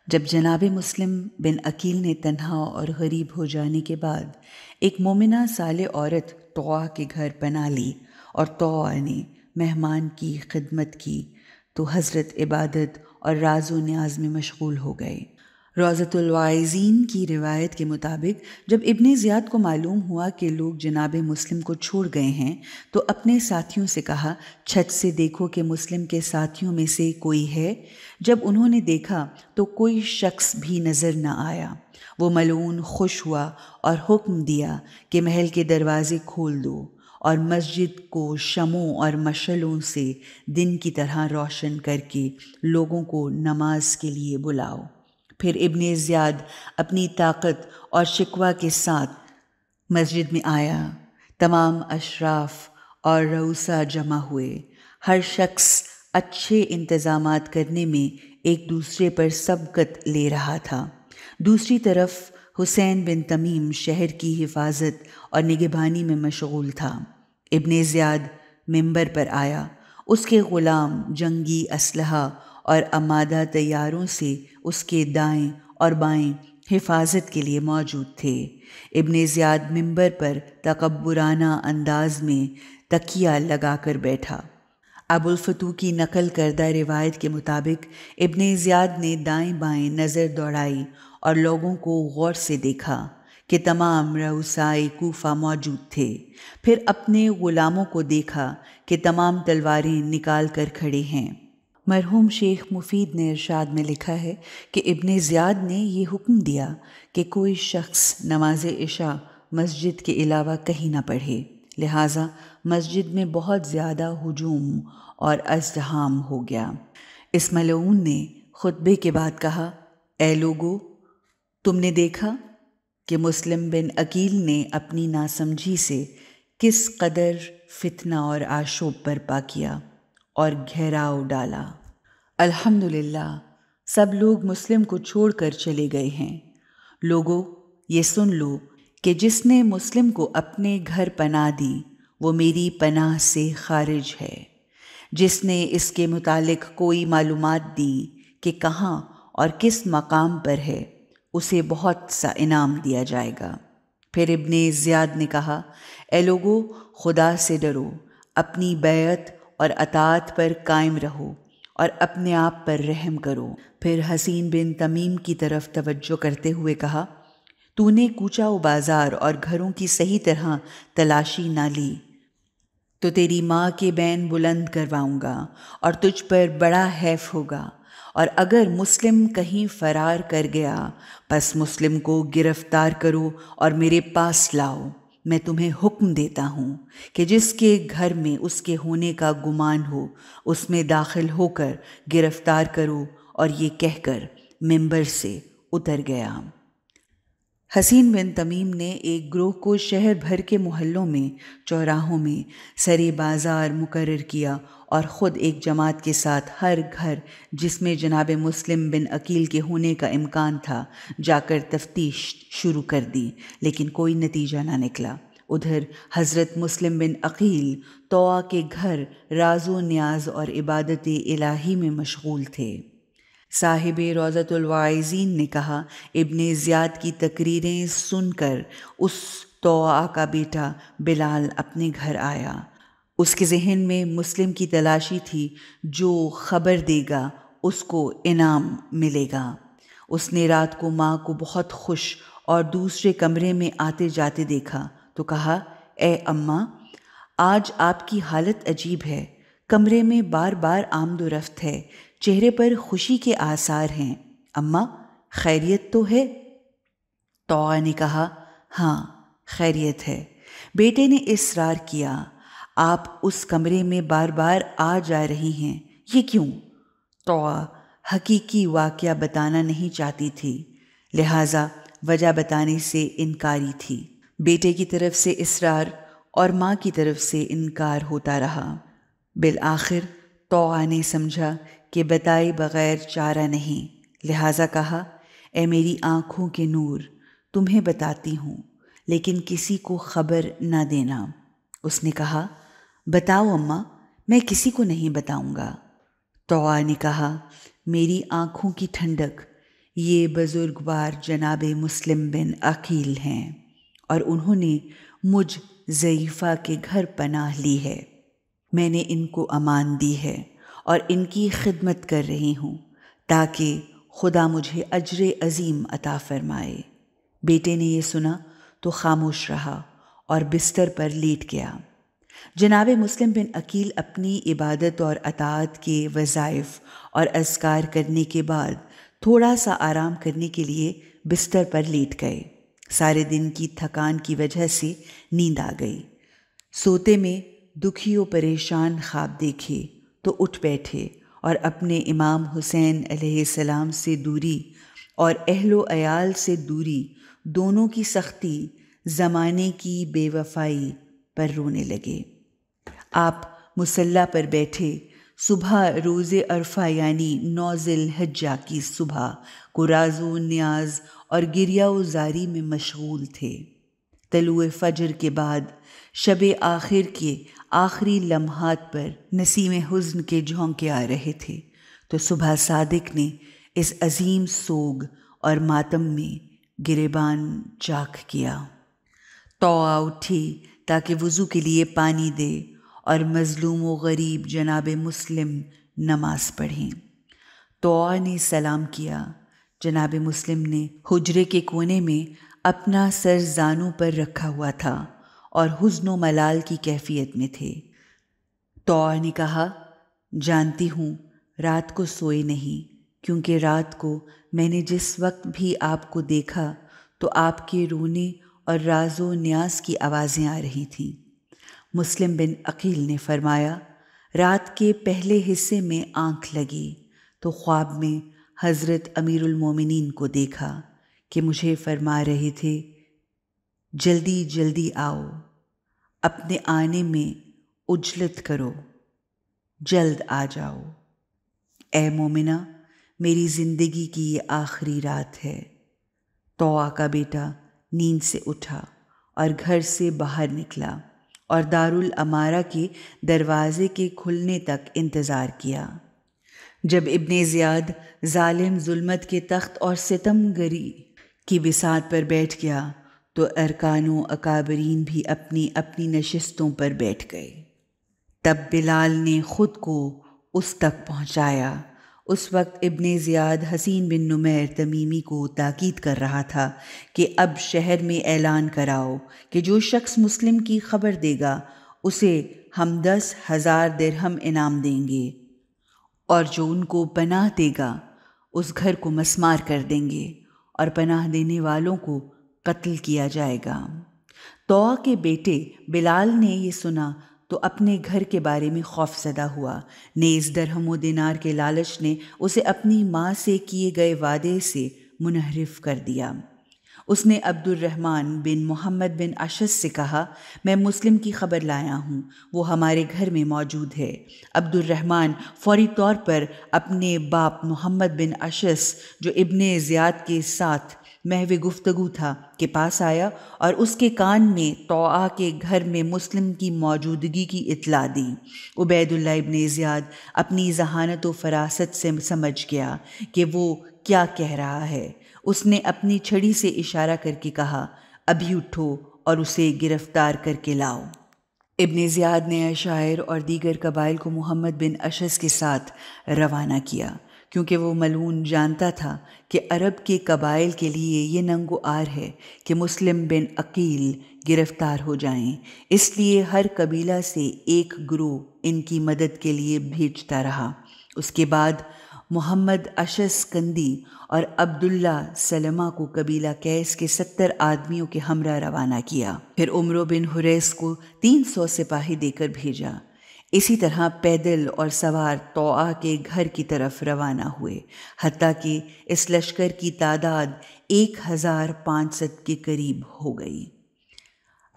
جب جناب مسلم بن عقیل نے تنہا اور غریب ہو جانے کے بعد ایک مومنہ صالح عورت طوع کے گھر پناہ لی اور طوع نے مہمان کی خدمت کی تو حضرت عبادت اور راز و نیاز میں مشغول ہو گئے۔ روضۃ الواعظین کی روایت کے مطابق جب ابن زیاد کو معلوم ہوا کہ لوگ جناب مسلم کو چھوڑ گئے ہیں تو اپنے ساتھیوں سے کہا، چھت سے دیکھو کہ مسلم کے ساتھیوں میں سے کوئی ہے۔ جب انہوں نے دیکھا تو کوئی شخص بھی نظر نہ آیا۔ وہ ملعون خوش ہوا اور حکم دیا کہ محل کے دروازے کھول دو اور مسجد کو شمعوں اور مشعلوں سے دن کی طرح روشن کر کے لوگوں کو نماز کے لیے بلاؤ۔ پھر ابن زیاد اپنی طاقت اور شکوہ کے ساتھ مسجد میں آیا۔ تمام اشراف اور رؤسا جمع ہوئے۔ ہر شخص اچھے انتظامات کرنے میں ایک دوسرے پر سبقت لے رہا تھا۔ دوسری طرف حسین بن تمیم شہر کی حفاظت اور نگہبانی میں مشغول تھا۔ ابن زیاد منبر پر آیا۔ اس کے غلام جنگی اسلحہ اور آمادہ طیاروں سے اس کے دائیں اور بائیں حفاظت کے لیے موجود تھے۔ ابن زیاد منبر پر تکبرانہ انداز میں تکیہ لگا کر بیٹھا۔ ابو الفتوح کی نقل کردہ روایت کے مطابق ابن زیاد نے دائیں بائیں نظر دوڑائی اور لوگوں کو غور سے دیکھا کہ تمام رؤسائے کوفہ موجود تھے۔ پھر اپنے غلاموں کو دیکھا کہ تمام تلواریں نکال کر کھڑے ہیں۔ مرحوم شیخ مفید نے ارشاد میں لکھا ہے کہ ابن زیاد نے یہ حکم دیا کہ کوئی شخص نماز عشاء مسجد کے علاوہ کہیں نہ پڑھے، لہٰذا مسجد میں بہت زیادہ ہجوم اور ازدحام ہو گیا۔ اس ملعون نے خطبے کے بعد کہا، اے لوگو، تم نے دیکھا کہ مسلم بن عقیل نے اپنی ناسمجھی سے کس قدر فتنہ اور آشوب برپا کیا اور گھیراؤ ڈالا۔ الحمدللہ سب لوگ مسلم کو چھوڑ کر چلے گئے ہیں۔ لوگو، یہ سن لو کہ جس نے مسلم کو اپنے گھر پناہ دی وہ میری پناہ سے خارج ہے۔ جس نے اس کے متعلق کوئی معلومات دی کہ کہاں اور کس مقام پر ہے، اسے بہت سا انعام دیا جائے گا۔ پھر ابن زیاد نے کہا، اے لوگو، خدا سے ڈرو، اپنی بیعت اور اطاعت پر قائم رہو اور اپنے آپ پر رحم کرو۔ پھر حسین بن تمیم کی طرف توجہ کرتے ہوئے کہا، تو نے کوچہ و بازار اور گھروں کی صحیح طرح تلاشی نہ لی تو تیری ماں کے بین بلند کرواؤں گا اور تجھ پر بڑا حیف ہوگا، اور اگر مسلم کہیں فرار کر گیا پس مسلم کو گرفتار کرو اور میرے پاس لاؤ۔ میں تمہیں حکم دیتا ہوں کہ جس کے گھر میں اس کے ہونے کا گمان ہو اس میں داخل ہو کر گرفتار کرو، اور یہ کہہ کر منبر سے اتر گیا۔ حسین بن تمیم نے ایک گروہ کو شہر بھر کے محلوں میں، چوراہوں میں سرے بازار مقرر کیا اور خود ایک جماعت کے ساتھ ہر گھر جس میں جناب مسلم بن عقیل کے ہونے کا امکان تھا جا کر تفتیش شروع کر دی، لیکن کوئی نتیجہ نہ نکلا۔ ادھر حضرت مسلم بن عقیل طوع کے گھر راز و نیاز اور عبادت الہی میں مشغول تھے۔ صاحب روضۃ الواعظین نے کہا، ابن زیاد کی تقریریں سن کر اس طوعہ کا بیٹا بلال اپنے گھر آیا۔ اس کے ذہن میں مسلم کی تلاشی تھی، جو خبر دے گا اس کو انعام ملے گا۔ اس نے رات کو ماں کو بہت خوش اور دوسرے کمرے میں آتے جاتے دیکھا تو کہا، اے اماں، آج آپ کی حالت عجیب ہے، کمرے میں بار بار آمد و رفت ہے، چہرے پر خوشی کے آثار ہیں، اماں خیریت تو ہے؟ طوعہ نے کہا، ہاں خیریت ہے۔ بیٹے نے اصرار کیا، آپ اس کمرے میں بار بار آ جا رہی ہیں، یہ کیوں؟ طوعہ حقیقی واقعہ بتانا نہیں چاہتی تھی، لہٰذا وجہ بتانے سے انکاری تھی۔ بیٹے کی طرف سے اصرار اور ماں کی طرف سے انکار ہوتا رہا۔ بالآخر طوعہ نے سمجھا کہ بتائے بغیر چارہ نہیں، لہٰذا کہا، اے میری آنکھوں کے نور، تمہیں بتاتی ہوں لیکن کسی کو خبر نہ دینا۔ اس نے کہا، بتاؤ اماں، میں کسی کو نہیں بتاؤں گا۔ طوعہ نے کہا، میری آنکھوں کی ٹھنڈک یہ بزرگوار جناب مسلم بن عقیل ہیں، اور انہوں نے مجھ ضعیفہ کے گھر پناہ لی ہے۔ میں نے ان کو امان دی ہے اور ان کی خدمت کر رہی ہوں تاکہ خدا مجھے اجر عظیم عطا فرمائے۔ بیٹے نے یہ سنا تو خاموش رہا اور بستر پر لیٹ گیا۔ جناب مسلم بن عقیل اپنی عبادت اور اطاعت کے وظائف اور اذکار کرنے کے بعد تھوڑا سا آرام کرنے کے لیے بستر پر لیٹ گئے۔ سارے دن کی تھکان کی وجہ سے نیند آ گئی۔ سوتے میں دکھی و پریشان خواب دیکھے تو اٹھ بیٹھے اور اپنے امام حسین علیہ السلام سے دوری اور اہل و عیال سے دوری، دونوں کی سختی، زمانے کی بے وفائی پر رونے لگے۔ آپ مصلی پر بیٹھے صبح روز عرفہ یعنی 9 ذی الحجہ کی صبح کو راز و نیاز اور گریہ و زاری میں مشغول تھے۔ طلوع فجر کے بعد شب آخر کے آخری لمحات پر نسیم حزن کے جھونکے آ رہے تھے تو صبح صادق نے اس عظیم سوگ اور ماتم میں گریبان چاک کیا۔ طوعہ اٹھی تاکہ وضو کے لیے پانی دے اور مظلوم و غریب جناب مسلم نماز پڑھیں۔ طوعہ نے سلام کیا۔ جناب مسلم نے حجرے کے کونے میں اپنا سر زانوں پر رکھا ہوا تھا اور حزن و ملال کی کیفیت میں تھے۔ طوعہ نے کہا، جانتی ہوں رات کو سوئے نہیں، کیونکہ رات کو میں نے جس وقت بھی آپ کو دیکھا تو آپ کے رونے اور راز و نیاز کی آوازیں آ رہی تھیں۔ مسلم بن عقیل نے فرمایا، رات کے پہلے حصے میں آنکھ لگی تو خواب میں حضرت امیر المومنین کو دیکھا کہ مجھے فرما رہے تھے، جلدی جلدی آؤ، اپنے آنے میں عجلت کرو، جلد آ جاؤ۔ اے مومنہ، میری زندگی کی یہ آخری رات ہے۔ طوعہ کا بیٹا نیند سے اٹھا اور گھر سے باہر نکلا اور دارالامارہ کے دروازے کے کھلنے تک انتظار کیا۔ جب ابن زیاد ظالم ظلمت کے تخت اور ستم گری کی بساط پر بیٹھ گیا تو ارکان و اکابرین بھی اپنی اپنی نشستوں پر بیٹھ گئے۔ تب بلال نے خود کو اس تک پہنچایا۔ اس وقت ابن زیاد حسین بن نمیر تمیمی کو تاکید کر رہا تھا کہ اب شہر میں اعلان کراؤ کہ جو شخص مسلم کی خبر دے گا اسے ہم 10,000 درہم انعام دیں گے، اور جو ان کو پناہ دے گا اس گھر کو مسمار کر دیں گے اور پناہ دینے والوں کو قتل کیا جائے گا۔ طوعہ کے بیٹے بلال نے یہ سنا تو اپنے گھر کے بارے میں خوف زدہ ہوا، نیز درہم و دینار کے لالچ نے اسے اپنی ماں سے کیے گئے وعدے سے منحرف کر دیا۔ اس نے عبد الرحمن بن محمد بن اشعث سے کہا، میں مسلم کی خبر لایا ہوں، وہ ہمارے گھر میں موجود ہے۔ عبد الرحمن فوری طور پر اپنے باپ محمد بن اشعث جو ابن زیاد کے ساتھ محو گفتگو تھا کے پاس آیا اور اس کے کان میں طوعہ کے گھر میں مسلم کی موجودگی کی اطلاع دی۔ عبید اللہ ابن زیاد اپنی ذہانت و فراست سے سمجھ گیا کہ وہ کیا کہہ رہا ہے۔ اس نے اپنی چھڑی سے اشارہ کر کے کہا، ابھی اٹھو اور اسے گرفتار کر کے لاؤ۔ ابن زیاد نے عشائر اور دیگر قبائل کو محمد بن اشعث کے ساتھ روانہ کیا، کیونکہ وہ ملعون جانتا تھا کہ عرب کے قبائل کے لیے یہ ننگ و عار ہے کہ مسلم بن عقیل گرفتار ہو جائیں، اس لیے ہر قبیلہ سے ایک گروہ ان کی مدد کے لیے بھیجتا رہا۔ اس کے بعد محمد اشعث کندی اور عبداللہ سلمہ کو قبیلہ قیس کے 70 آدمیوں کے ہمراہ روانہ کیا، پھر عمرو بن حریث کو 300 سپاہی دے کر بھیجا۔ اسی طرح پیدل اور سوار طوعہ کے گھر کی طرف روانہ ہوئے، حتیٰ کہ اس لشکر کی تعداد 1500 کے قریب ہو گئی۔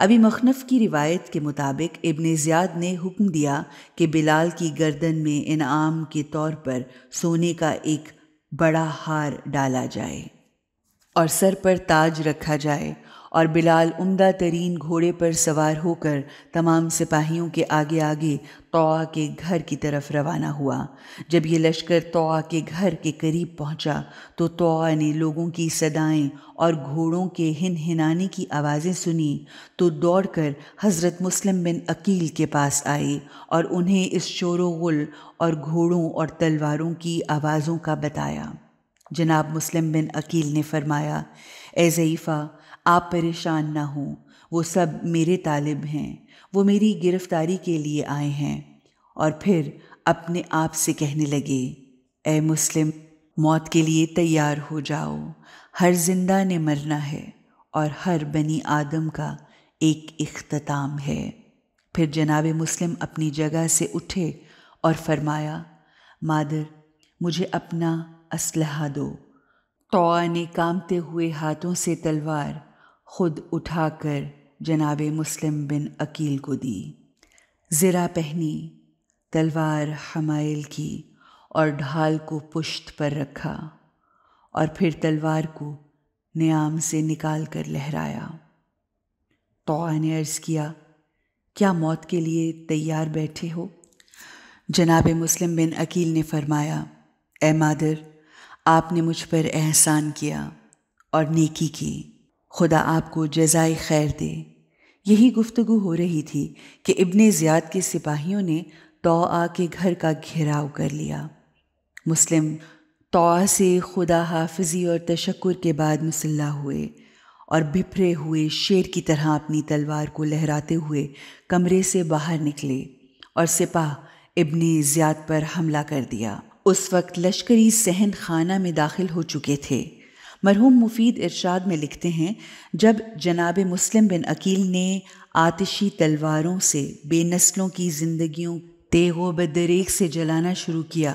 ابی مخنف کی روایت کے مطابق ابن زیاد نے حکم دیا کہ بلال کی گردن میں انعام کے طور پر سونے کا ایک بڑا ہار ڈالا جائے اور سر پر تاج رکھا جائے، اور بلال عمدہ ترین گھوڑے پر سوار ہو کر تمام سپاہیوں کے آگے آگے طوعہ کے گھر کی طرف روانہ ہوا۔ جب یہ لشکر طوعہ کے گھر کے قریب پہنچا تو طوعہ نے لوگوں کی صدائیں اور گھوڑوں کے ہنہنانے کی آوازیں سنی تو دوڑ کر حضرت مسلم بن عقیل کے پاس آئے اور انہیں اس شور و غل اور گھوڑوں اور تلواروں کی آوازوں کا بتایا۔ جناب مسلم بن عقیل نے فرمایا، اے ضعیفہ، آپ پریشان نہ ہوں، وہ سب میرے طالب ہیں، وہ میری گرفتاری کے لیے آئے ہیں۔ اور پھر اپنے آپ سے کہنے لگے، اے مسلم، موت کے لیے تیار ہو جاؤ، ہر زندہ نے مرنا ہے اور ہر بنی آدم کا ایک اختتام ہے۔ پھر جناب مسلم اپنی جگہ سے اٹھے اور فرمایا، مادر، مجھے اپنا اسلحہ دو۔ طوعہ نے کامتے ہوئے ہاتھوں سے تلوار خود اٹھا کر جناب مسلم بن عقیل کو دی، زرہ پہنی، تلوار حمائل کی اور ڈھال کو پشت پر رکھا، اور پھر تلوار کو نیام سے نکال کر لہرایا۔ طوعہ نے عرض کیا، کیا موت کے لیے تیار بیٹھے ہو؟ جناب مسلم بن عقیل نے فرمایا، اے مادر، آپ نے مجھ پر احسان کیا اور نیکی کی، خدا آپ کو جزائے خیر دے۔ یہی گفتگو ہو رہی تھی کہ ابن زیاد کے سپاہیوں نے طوعہ کے گھر کا گھیراؤ کر لیا۔ مسلم طوعہ سے خدا حافظی اور تشکر کے بعد مسلح ہوئے اور بپھرے ہوئے شیر کی طرح اپنی تلوار کو لہراتے ہوئے کمرے سے باہر نکلے اور سپاہ ابن زیاد پر حملہ کر دیا۔ اس وقت لشکری صحن خانہ میں داخل ہو چکے تھے۔ مرحوم مفید ارشاد میں لکھتے ہیں، جب جناب مسلم بن عقیل نے آتشی تلواروں سے بے نسلوں کی زندگیوں تیغ و بدریغ سے جلانا شروع کیا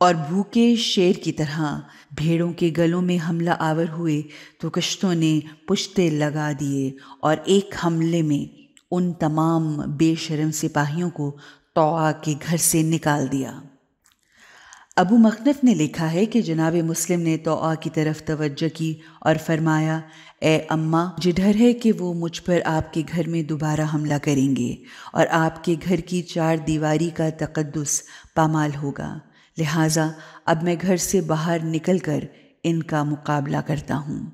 اور بھوکے شیر کی طرح بھیڑوں کے گلوں میں حملہ آور ہوئے تو کشتوں نے پشتے لگا دیے اور ایک حملے میں ان تمام بے شرم سپاہیوں کو طوعہ کے گھر سے نکال دیا۔ ابو مخنف نے لکھا ہے کہ جناب مسلم نے طوعہ کی طرف توجہ کی اور فرمایا، اے اماں، مجھے ڈر ہے کہ وہ مجھ پر آپ کے گھر میں دوبارہ حملہ کریں گے اور آپ کے گھر کی 4 دیواری کا تقدس پامال ہوگا، لہٰذا اب میں گھر سے باہر نکل کر ان کا مقابلہ کرتا ہوں۔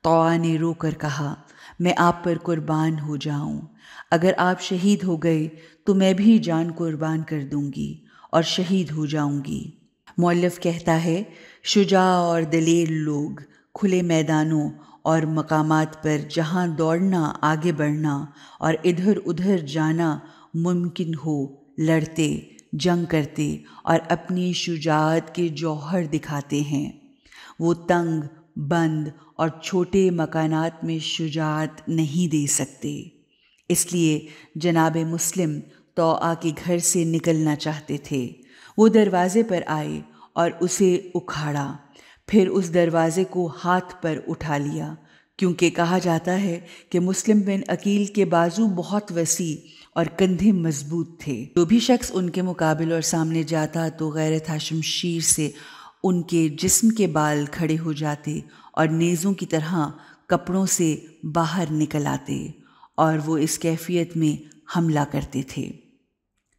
طوعہ نے رو کر کہا، میں آپ پر قربان ہو جاؤں، اگر آپ شہید ہو گئے تو میں بھی جان قربان کر دوں گی اور شہید ہو جاؤں گی۔ مؤلف کہتا ہے، شجاع اور دلیر لوگ کھلے میدانوں اور مقامات پر جہاں دوڑنا، آگے بڑھنا اور ادھر ادھر جانا ممکن ہو، لڑتے، جنگ کرتے اور اپنی شجاعت کے جوہر دکھاتے ہیں۔ وہ تنگ، بند اور چھوٹے مکانات میں شجاعت نہیں دے سکتے۔ اس لیے جناب مسلم طوعہ کے گھر سے نکلنا چاہتے تھے۔ وہ دروازے پر آئے اور اسے اکھاڑا، پھر اس دروازے کو ہاتھ پر اٹھا لیا، کیونکہ کہا جاتا ہے کہ مسلم بن عقیل کے بازو بہت وسیع اور کندھے مضبوط تھے۔ جو بھی شخص ان کے مقابل اور سامنے جاتا تو غیرت شمشیر سے ان کے جسم کے بال کھڑے ہو جاتے اور نیزوں کی طرح کپڑوں سے باہر نکل آتے، اور وہ اس کیفیت میں حملہ کرتے تھے۔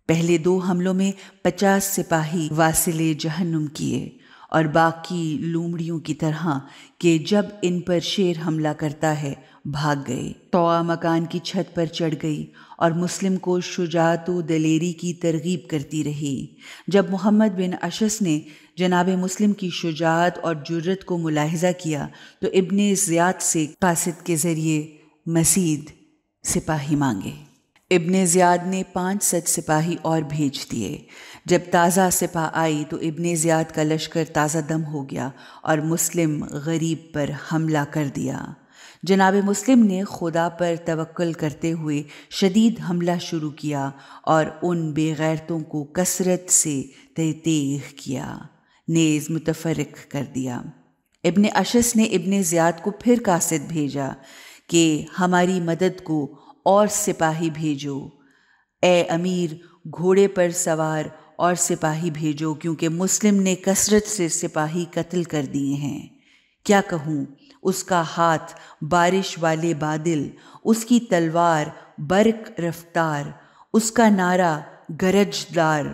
پہلے 2 حملوں میں 50 سپاہی واصل جہنم کیے اور باقی لومڑیوں کی طرح کہ جب ان پر شیر حملہ کرتا ہے بھاگ گئے۔ طوع مکان کی چھت پر چڑھ گئی اور مسلم کو شجاعت و دلیری کی ترغیب کرتی رہی۔ جب محمد بن اشعث نے جناب مسلم کی شجاعت اور جرأت کو ملاحظہ کیا تو ابن زیاد سے قاصد کے ذریعے مزید سپاہی مانگے۔ ابن زیاد نے 500 سپاہی اور بھیج دیے۔ جب تازہ سپاہ آئی تو ابن زیاد کا لشکر تازہ دم ہو گیا اور مسلم غریب پر حملہ کر دیا۔ جناب مسلم نے خدا پر توکل کرتے ہوئے شدید حملہ شروع کیا اور ان بے غیرتوں کو کثرت سے تیغ کیا، نیز متفرق کر دیا۔ ابن اشعث نے ابن زیاد کو پھر قاصد بھیجا کہ ہماری مدد کو اور سپاہی بھیجو۔ اے امیر، گھوڑے پر سوار اور سپاہی بھیجو، کیونکہ مسلم نے کثرت سے سپاہی قتل کر دیے ہیں۔ کیا کہوں، اس کا ہاتھ بارش والے بادل، اس کی تلوار برق رفتار، اس کا نعرہ گرج دار،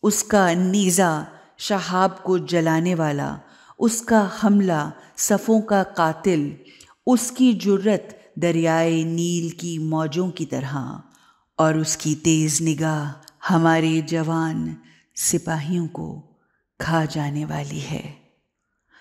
اس کا نیزہ شہاب کو جلانے والا، اس کا حملہ صفوں کا قاتل، اس کی جرأت دریائے نیل کی موجوں کی طرح، اور اس کی تیز نگاہ ہمارے جوان سپاہیوں کو کھا جانے والی ہے۔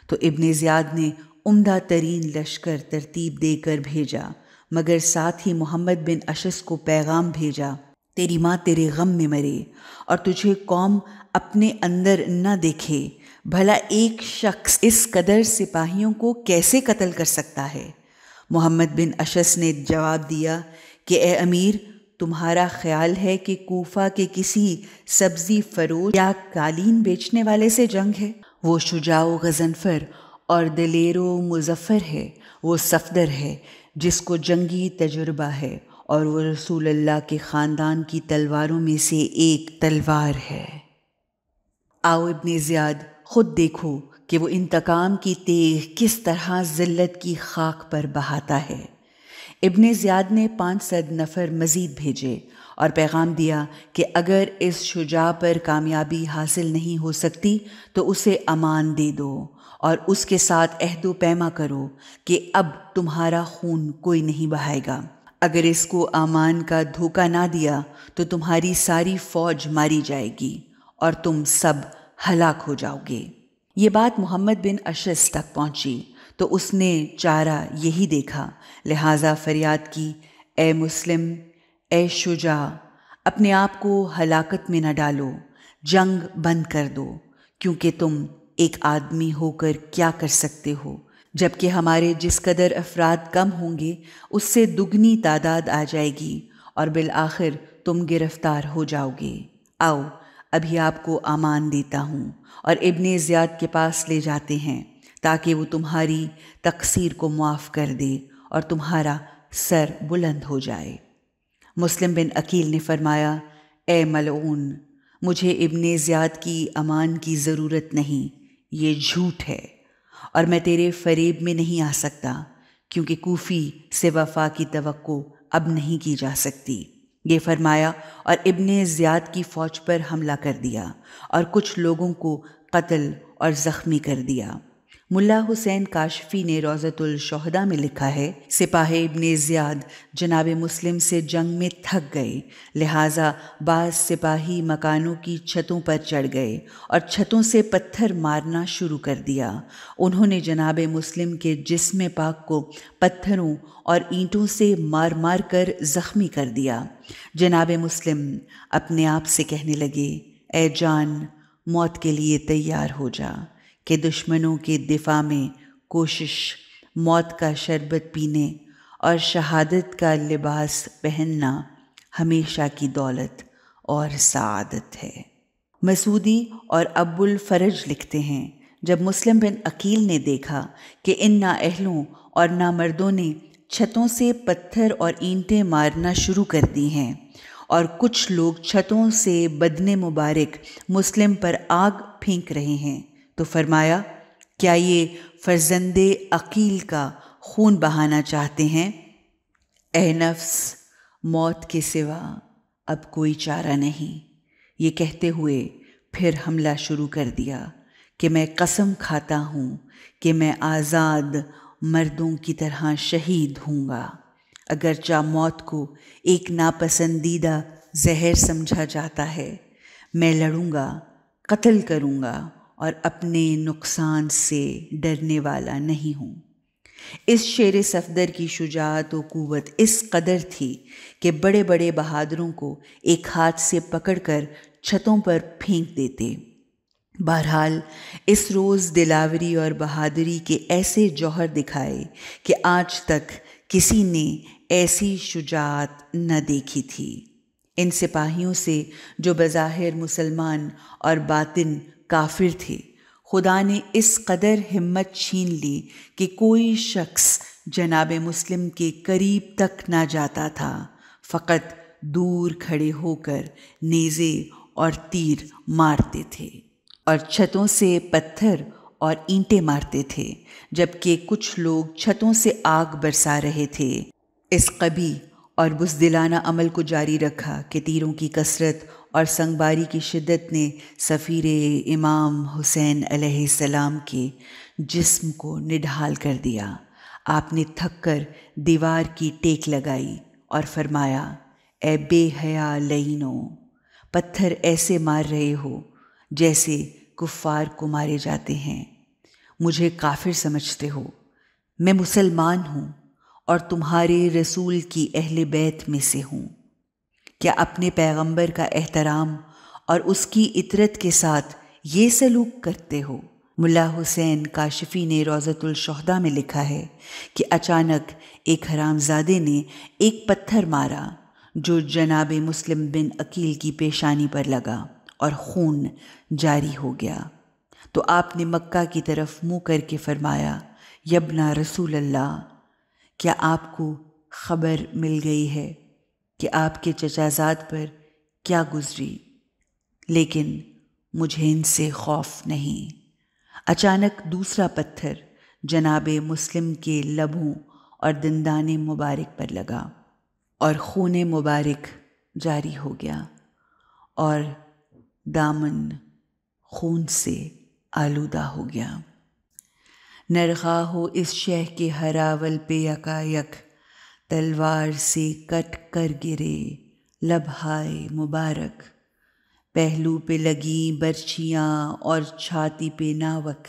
تو ابن زیاد نے عمدہ ترین لشکر ترتیب دے کر بھیجا، مگر ساتھ ہی محمد بن اشعث کو پیغام بھیجا، تیری ماں تیرے غم میں مرے اور تجھے قوم اپنے اندر نہ دیکھے۔ بھلا ایک شخص اس قدر سپاہیوں کو کیسے قتل کر سکتا ہے؟ محمد بن اشعث نے جواب دیا کہ اے امیر، تمہارا خیال ہے کہ کوفہ کے کسی سبزی فروش یا قالین بیچنے والے سے جنگ ہے؟ وہ شجاع و غضنفر اور دلیر و مظفر ہے، وہ صفدر ہے جس کو جنگی تجربہ ہے، اور وہ رسول اللہ کے خاندان کی تلواروں میں سے ایک تلوار ہے۔ آؤ ابن زیاد، خود دیکھو کہ وہ انتقام کی تیغ کس طرح ذلت کی خاک پر بہاتا ہے۔ ابن زیاد نے 500 نفر مزید بھیجے اور پیغام دیا کہ اگر اس شجاع پر کامیابی حاصل نہیں ہو سکتی تو اسے امان دے دو اور اس کے ساتھ عہد و پیما کرو کہ اب تمہارا خون کوئی نہیں بہائے گا۔ اگر اس کو امان کا دھوکہ نہ دیا تو تمہاری ساری فوج ماری جائے گی اور تم سب ہلاک ہو جاؤ گے۔ یہ بات محمد بن اشعث تک پہنچی تو اس نے چارہ یہی دیکھا، لہٰذا فریاد کی، اے مسلم، اے شجاع، اپنے آپ کو ہلاکت میں نہ ڈالو، جنگ بند کر دو، کیونکہ تم ایک آدمی ہو کر کیا کر سکتے ہو، جبکہ ہمارے جس قدر افراد کم ہوں گے اس سے دگنی تعداد آ جائے گی اور بالآخر تم گرفتار ہو جاؤ گے۔ آؤ ابھی آپ کو امان دیتا ہوں اور ابن زیاد کے پاس لے جاتے ہیں تاکہ وہ تمہاری تقصیر کو معاف کر دے اور تمہارا سر بلند ہو جائے۔ مسلم بن عقیل نے فرمایا، اے ملعون، مجھے ابن زیاد کی امان کی ضرورت نہیں، یہ جھوٹ ہے اور میں تیرے فریب میں نہیں آ سکتا، کیونکہ کوفی سے وفا کی توقع اب نہیں کی جا سکتی۔ یہ فرمایا اور ابن زیاد کی فوج پر حملہ کر دیا اور کچھ لوگوں کو قتل اور زخمی کر دیا۔ ملا حسین کاشفی نے روضۃ الشہداء میں لکھا ہے، سپاہ ابن زیاد جناب مسلم سے جنگ میں تھک گئے، لہٰذا بعض سپاہی مکانوں کی چھتوں پر چڑھ گئے اور چھتوں سے پتھر مارنا شروع کر دیا۔ انہوں نے جناب مسلم کے جسم پاک کو پتھروں اور اینٹوں سے مار مار کر زخمی کر دیا۔ جناب مسلم اپنے آپ سے کہنے لگے، اے جان، موت کے لیے تیار ہو جا، کہ دشمنوں کے دفاع میں کوشش موت کا شربت پینے اور شہادت کا لباس پہننا ہمیشہ کی دولت اور سعادت ہے۔ مسعودی اور ابو الفرج لکھتے ہیں، جب مسلم بن عقیل نے دیکھا کہ ان نااہلوں اور نامردوں نے چھتوں سے پتھر اور اینٹیں مارنا شروع کر دی ہیں اور کچھ لوگ چھتوں سے بدن مبارک مسلم پر آگ پھینک رہے ہیں، تو فرمایا، کیا یہ فرزند عقیل کا خون بہانا چاہتے ہیں؟ اے نفس، موت کے سوا اب کوئی چارہ نہیں۔ یہ کہتے ہوئے پھر حملہ شروع کر دیا کہ میں قسم کھاتا ہوں کہ میں آزاد مردوں کی طرح شہید ہوں گا، اگرچہ موت کو ایک ناپسندیدہ زہر سمجھا جاتا ہے۔ میں لڑوں گا، قتل کروں گا اور اپنے نقصان سے ڈرنے والا نہیں ہوں۔ اس شیر صفدر کی شجاعت و قوت اس قدر تھی کہ بڑے بڑے بہادروں کو ایک ہاتھ سے پکڑ کر چھتوں پر پھینک دیتے۔ بہرحال اس روز دلاوری اور بہادری کے ایسے جوہر دکھائے کہ آج تک کسی نے ایسی شجاعت نہ دیکھی تھی۔ ان سپاہیوں سے جو بظاہر مسلمان اور باطن کافر تھے، خدا نے اس قدر ہمت چھین لی کہ کوئی شخص جناب مسلم کے قریب تک نہ جاتا تھا، فقط دور کھڑے ہو کر نیزے اور تیر مارتے تھے اور چھتوں سے پتھر اور اینٹیں مارتے تھے، جبکہ کچھ لوگ چھتوں سے آگ برسا رہے تھے۔ اس قبیح اور بزدلانہ عمل کو جاری رکھا کہ تیروں کی کثرت اور سنگباری کی شدت نے سفیر امام حسین علیہ السلام کے جسم کو نڈھال کر دیا۔ آپ نے تھک کر دیوار کی ٹیک لگائی اور فرمایا، اے بے حیا لعینو، پتھر ایسے مار رہے ہو جیسے کفار کو مارے جاتے ہیں۔ مجھے کافر سمجھتے ہو، میں مسلمان ہوں اور تمہارے رسول کی اہل بیت میں سے ہوں۔ کیا اپنے پیغمبر کا احترام اور اس کی اطرت کے ساتھ یہ سلوک کرتے ہو؟ ملا حسین کاشفی نے روضۃ الشہداء میں لکھا ہے کہ اچانک ایک حرامزادے نے ایک پتھر مارا جو جناب مسلم بن عقیل کی پیشانی پر لگا اور خون جاری ہو گیا، تو آپ نے مکہ کی طرف منہ کر کے فرمایا، یبنا رسول اللہ، کیا آپ کو خبر مل گئی ہے کہ آپ کے چچا زاد پر کیا گزری؟ لیکن مجھے ان سے خوف نہیں۔ اچانک دوسرا پتھر جناب مسلم کے لبوں اور دندان مبارک پر لگا اور خون مبارک جاری ہو گیا اور دامن خون سے آلودہ ہو گیا۔ نرخواہ ہو اس شہ کے ہراول پہ یکا یک، تلوار سے کٹ کر گرے لب ہائے مبارک، پہلو پہ لگی برچھیاں اور چھاتی پہ ناوک،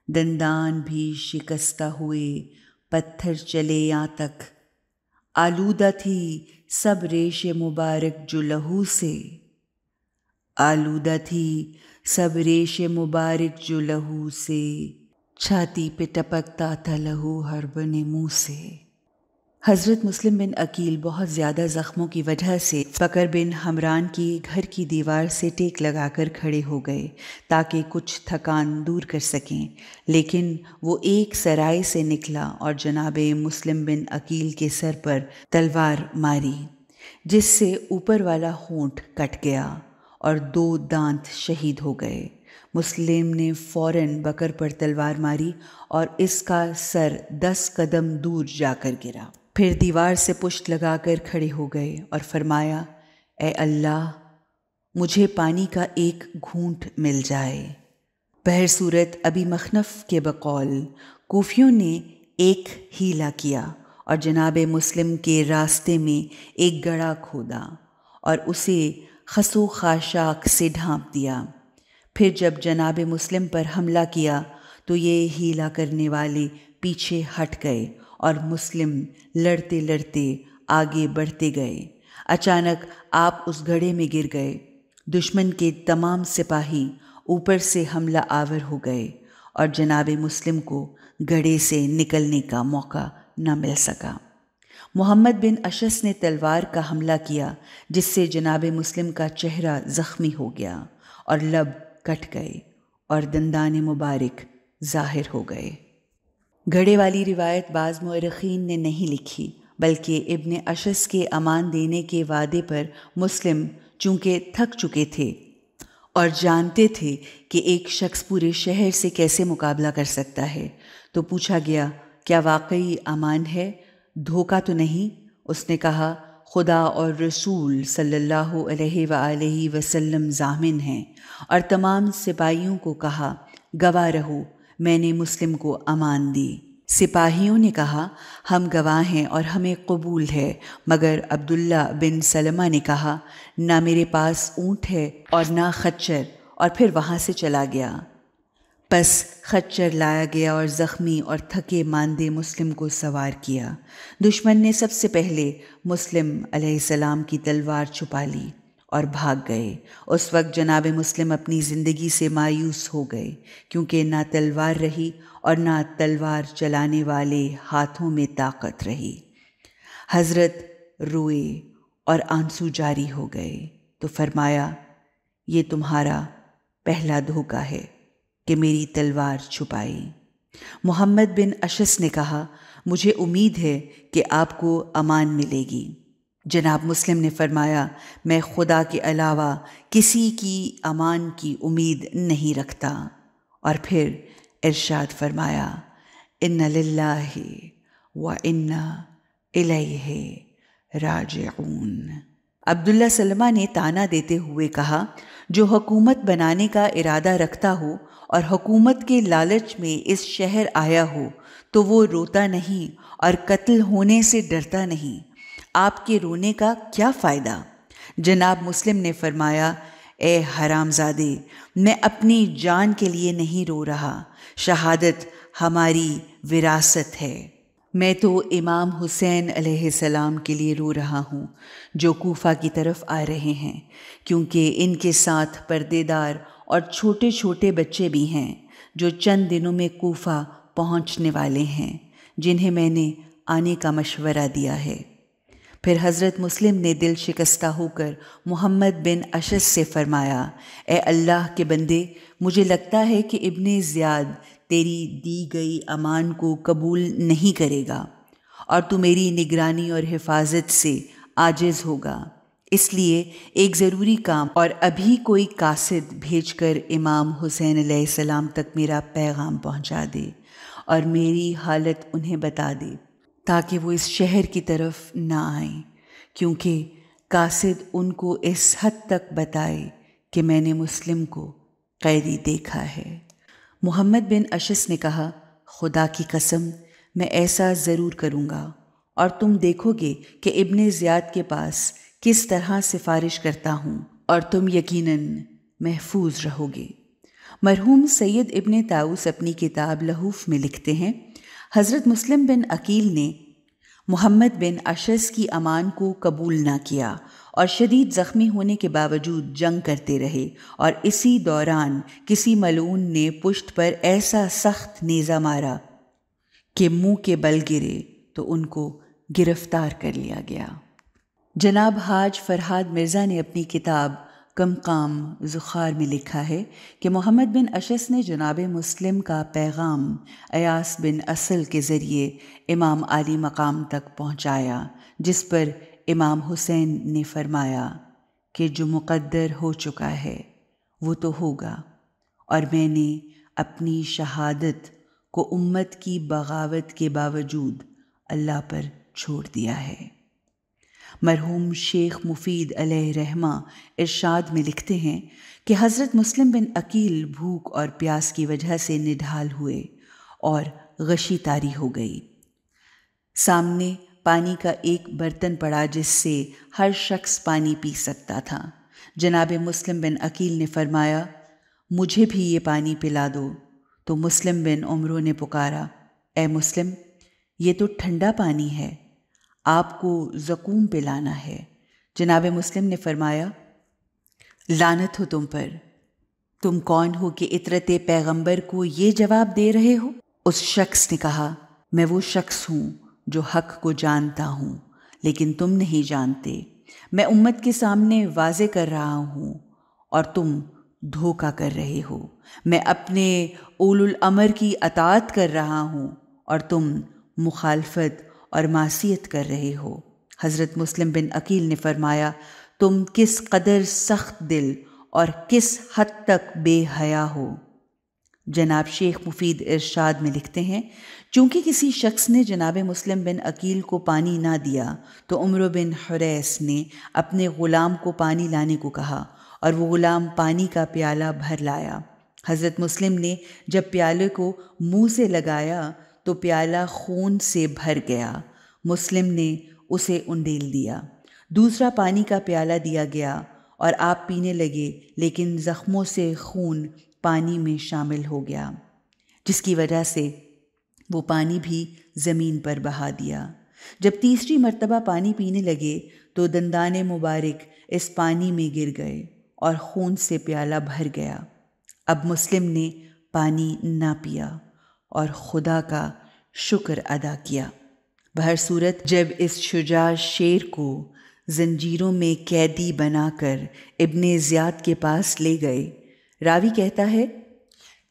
دندان بھی شکستہ ہوئے پتھر چلے یہاں تک، آلودہ تھی سب ریش مبارک جو لہو سے، آلودہ تھی سب ریش مبارک جو لہو سے، چھاتی پہ ٹپکتا تھا لہو ہر بنے منہ سے۔ حضرت مسلم بن عقیل بہت زیادہ زخموں کی وجہ سے بکر بن حمران کی گھر کی دیوار سے ٹیک لگا کر کھڑے ہو گئے تاکہ کچھ تھکان دور کر سکیں، لیکن وہ ایک سرائے سے نکلا اور جناب مسلم بن عقیل کے سر پر تلوار ماری، جس سے اوپر والا ہونٹ کٹ گیا اور 2 دانت شہید ہو گئے۔ مسلم نے فوراً بکر پر تلوار ماری اور اس کا سر 10 قدم دور جا کر گرا۔ پھر دیوار سے پشت لگا کر کھڑے ہو گئے اور فرمایا، اے اللہ، مجھے پانی کا ایک گھونٹ مل جائے۔ بہر صورت ابی مخنف کے بقول کوفیوں نے ایک ہیلا کیا اور جناب مسلم کے راستے میں ایک گڑھا کھودا اور اسے خس و خاشاک سے ڈھانپ دیا۔ پھر جب جناب مسلم پر حملہ کیا تو یہ ہیلا کرنے والے پیچھے ہٹ گئے اور مسلم لڑتے لڑتے آگے بڑھتے گئے۔ اچانک آپ اس گڑھے میں گر گئے۔ دشمن کے تمام سپاہی اوپر سے حملہ آور ہو گئے اور جناب مسلم کو گڑھے سے نکلنے کا موقع نہ مل سکا۔ محمد بن اشعث نے تلوار کا حملہ کیا، جس سے جناب مسلم کا چہرہ زخمی ہو گیا اور لب کٹ گئے اور دندان مبارک ظاہر ہو گئے۔ گھڑے والی روایت بعض مورخین نے نہیں لکھی، بلکہ ابن اشعث کے امان دینے کے وعدے پر مسلم چونکہ تھک چکے تھے اور جانتے تھے کہ ایک شخص پورے شہر سے کیسے مقابلہ کر سکتا ہے، تو پوچھا گیا، کیا واقعی امان ہے، دھوکہ تو نہیں؟ اس نے کہا، خدا اور رسول صلی اللہ علیہ وآلہ وسلم ضامن ہیں، اور تمام سپاہیوں کو کہا گواہ رہو، میں نے مسلم کو امان دی۔ سپاہیوں نے کہا ہم گواہ ہیں اور ہمیں قبول ہے، مگر عبداللہ بن سلمہ نے کہا نہ میرے پاس اونٹ ہے اور نہ خچر، اور پھر وہاں سے چلا گیا۔ پس خچر لایا گیا اور زخمی اور تھکے ماندے مسلم کو سوار کیا۔ دشمن نے سب سے پہلے مسلم علیہ السلام کی تلوار چھپا لی اور بھاگ گئے۔ اس وقت جناب مسلم اپنی زندگی سے مایوس ہو گئے، کیونکہ نہ تلوار رہی اور نہ تلوار چلانے والے ہاتھوں میں طاقت رہی۔ حضرت روئے اور آنسو جاری ہو گئے تو فرمایا یہ تمہارا پہلا دھوکہ ہے کہ میری تلوار چھپائی۔ محمد بن اشس نے کہا مجھے امید ہے کہ آپ کو امان ملے گی۔ جناب مسلم نے فرمایا میں خدا کے علاوہ کسی کی امان کی امید نہیں رکھتا، اور پھر ارشاد فرمایا ان للہ و انا الیہ راجعون۔ عبداللہ سلمہ نے طعنہ دیتے ہوئے کہا جو حکومت بنانے کا ارادہ رکھتا ہو اور حکومت کے لالچ میں اس شہر آیا ہو تو وہ روتا نہیں اور قتل ہونے سے ڈرتا نہیں، آپ کے رونے کا کیا فائدہ؟ جناب مسلم نے فرمایا اے حرام زادے، میں اپنی جان کے لیے نہیں رو رہا، شہادت ہماری وراثت ہے۔ میں تو امام حسین علیہ السلام کے لیے رو رہا ہوں جو کوفہ کی طرف آ رہے ہیں، کیونکہ ان کے ساتھ پردے دار اور چھوٹے چھوٹے بچے بھی ہیں جو چند دنوں میں کوفہ پہنچنے والے ہیں، جنہیں میں نے آنے کا مشورہ دیا ہے۔ پھر حضرت مسلم نے دل شکستہ ہو کر محمد بن اشس سے فرمایا اے اللہ کے بندے، مجھے لگتا ہے کہ ابن زیاد تیری دی گئی امان کو قبول نہیں کرے گا اور تو میری نگرانی اور حفاظت سے عاجز ہوگا، اس لیے ایک ضروری کام اور ابھی کوئی قاصد بھیج کر امام حسین علیہ السلام تک میرا پیغام پہنچا دے اور میری حالت انہیں بتا دے تاکہ وہ اس شہر کی طرف نہ آئیں، کیونکہ قاصد ان کو اس حد تک بتائے کہ میں نے مسلم کو قیدی دیکھا ہے۔ محمد بن اشس نے کہا خدا کی قسم میں ایسا ضرور کروں گا، اور تم دیکھو گے کہ ابن زیاد کے پاس کس طرح سفارش کرتا ہوں، اور تم یقیناً محفوظ رہو گے۔ مرحوم سید ابن طاؤس اپنی کتاب لہوف میں لکھتے ہیں حضرت مسلم بن عقیل نے محمد بن اشس کی امان کو قبول نہ کیا اور شدید زخمی ہونے کے باوجود جنگ کرتے رہے، اور اسی دوران کسی ملعون نے پشت پر ایسا سخت نیزہ مارا کہ منہ کے بل گرے تو ان کو گرفتار کر لیا گیا۔ جناب حاج فرہاد مرزا نے اپنی کتاب کمقام زخار میں لکھا ہے کہ محمد بن اشس نے جناب مسلم کا پیغام ایاس بن اسل کے ذریعے امام عالی مقام تک پہنچایا، جس پر امام حسین نے فرمایا کہ جو مقدر ہو چکا ہے وہ تو ہوگا، اور میں نے اپنی شہادت کو امت کی بغاوت کے باوجود اللہ پر چھوڑ دیا ہے۔ مرحوم شیخ مفید علیہ رحمہ ارشاد میں لکھتے ہیں کہ حضرت مسلم بن عقیل بھوک اور پیاس کی وجہ سے نڈھال ہوئے اور غشی طاری ہو گئی۔ سامنے پانی کا ایک برتن پڑا جس سے ہر شخص پانی پی سکتا تھا۔ جناب مسلم بن عقیل نے فرمایا مجھے بھی یہ پانی پلا دو، تو مسلم بن عمرو نے پکارا اے مسلم، یہ تو ٹھنڈا پانی ہے، آپ کو زقوم پلانا ہے۔ جناب مسلم نے فرمایا لعنت ہو تم پر، تم کون ہو کہ اطرت پیغمبر کو یہ جواب دے رہے ہو؟ اس شخص نے کہا میں وہ شخص ہوں جو حق کو جانتا ہوں لیکن تم نہیں جانتے، میں امت کے سامنے واضح کر رہا ہوں اور تم دھوکہ کر رہے ہو، میں اپنے اولو الامر کی اطاعت کر رہا ہوں اور تم مخالفت اور معصیت کر رہے ہو۔ حضرت مسلم بن عقیل نے فرمایا تم کس قدر سخت دل اور کس حد تک بے حیا ہو، جناب شیخ مفید ارشاد میں لکھتے ہیں، چونکہ کسی شخص نے جناب مسلم بن عقیل کو پانی نہ دیا تو عمرو بن حریث نے اپنے غلام کو پانی لانے کو کہا اور وہ غلام پانی کا پیالہ بھر لایا۔ حضرت مسلم نے جب پیالے کو منہ سے لگایا تو پیالہ خون سے بھر گیا۔ مسلم نے اسے انڈیل دیا۔ دوسرا پانی کا پیالہ دیا گیا اور آپ پینے لگے، لیکن زخموں سے خون پانی میں شامل ہو گیا، جس کی وجہ سے وہ پانی بھی زمین پر بہا دیا۔ جب تیسری مرتبہ پانی پینے لگے تو دندان مبارک اس پانی میں گر گئے اور خون سے پیالہ بھر گیا۔ اب مسلم نے پانی نہ پیا اور خدا کا شکر ادا کیا۔ بہر صورت جب اس شجاع شیر کو زنجیروں میں قیدی بنا کر ابن زیاد کے پاس لے گئے، راوی کہتا ہے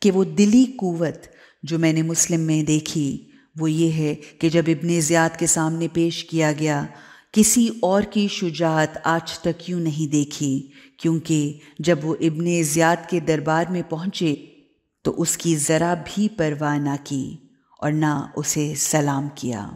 کہ وہ دلی قوت جو میں نے مسلم میں دیکھی وہ یہ ہے کہ جب ابن زیاد کے سامنے پیش کیا گیا، کسی اور کی شجاعت آج تک یوں نہیں دیکھی، کیونکہ جب وہ ابن زیاد کے دربار میں پہنچے تو اس کی ذرا بھی پرواہ نہ کی اور نہ اسے سلام کیا۔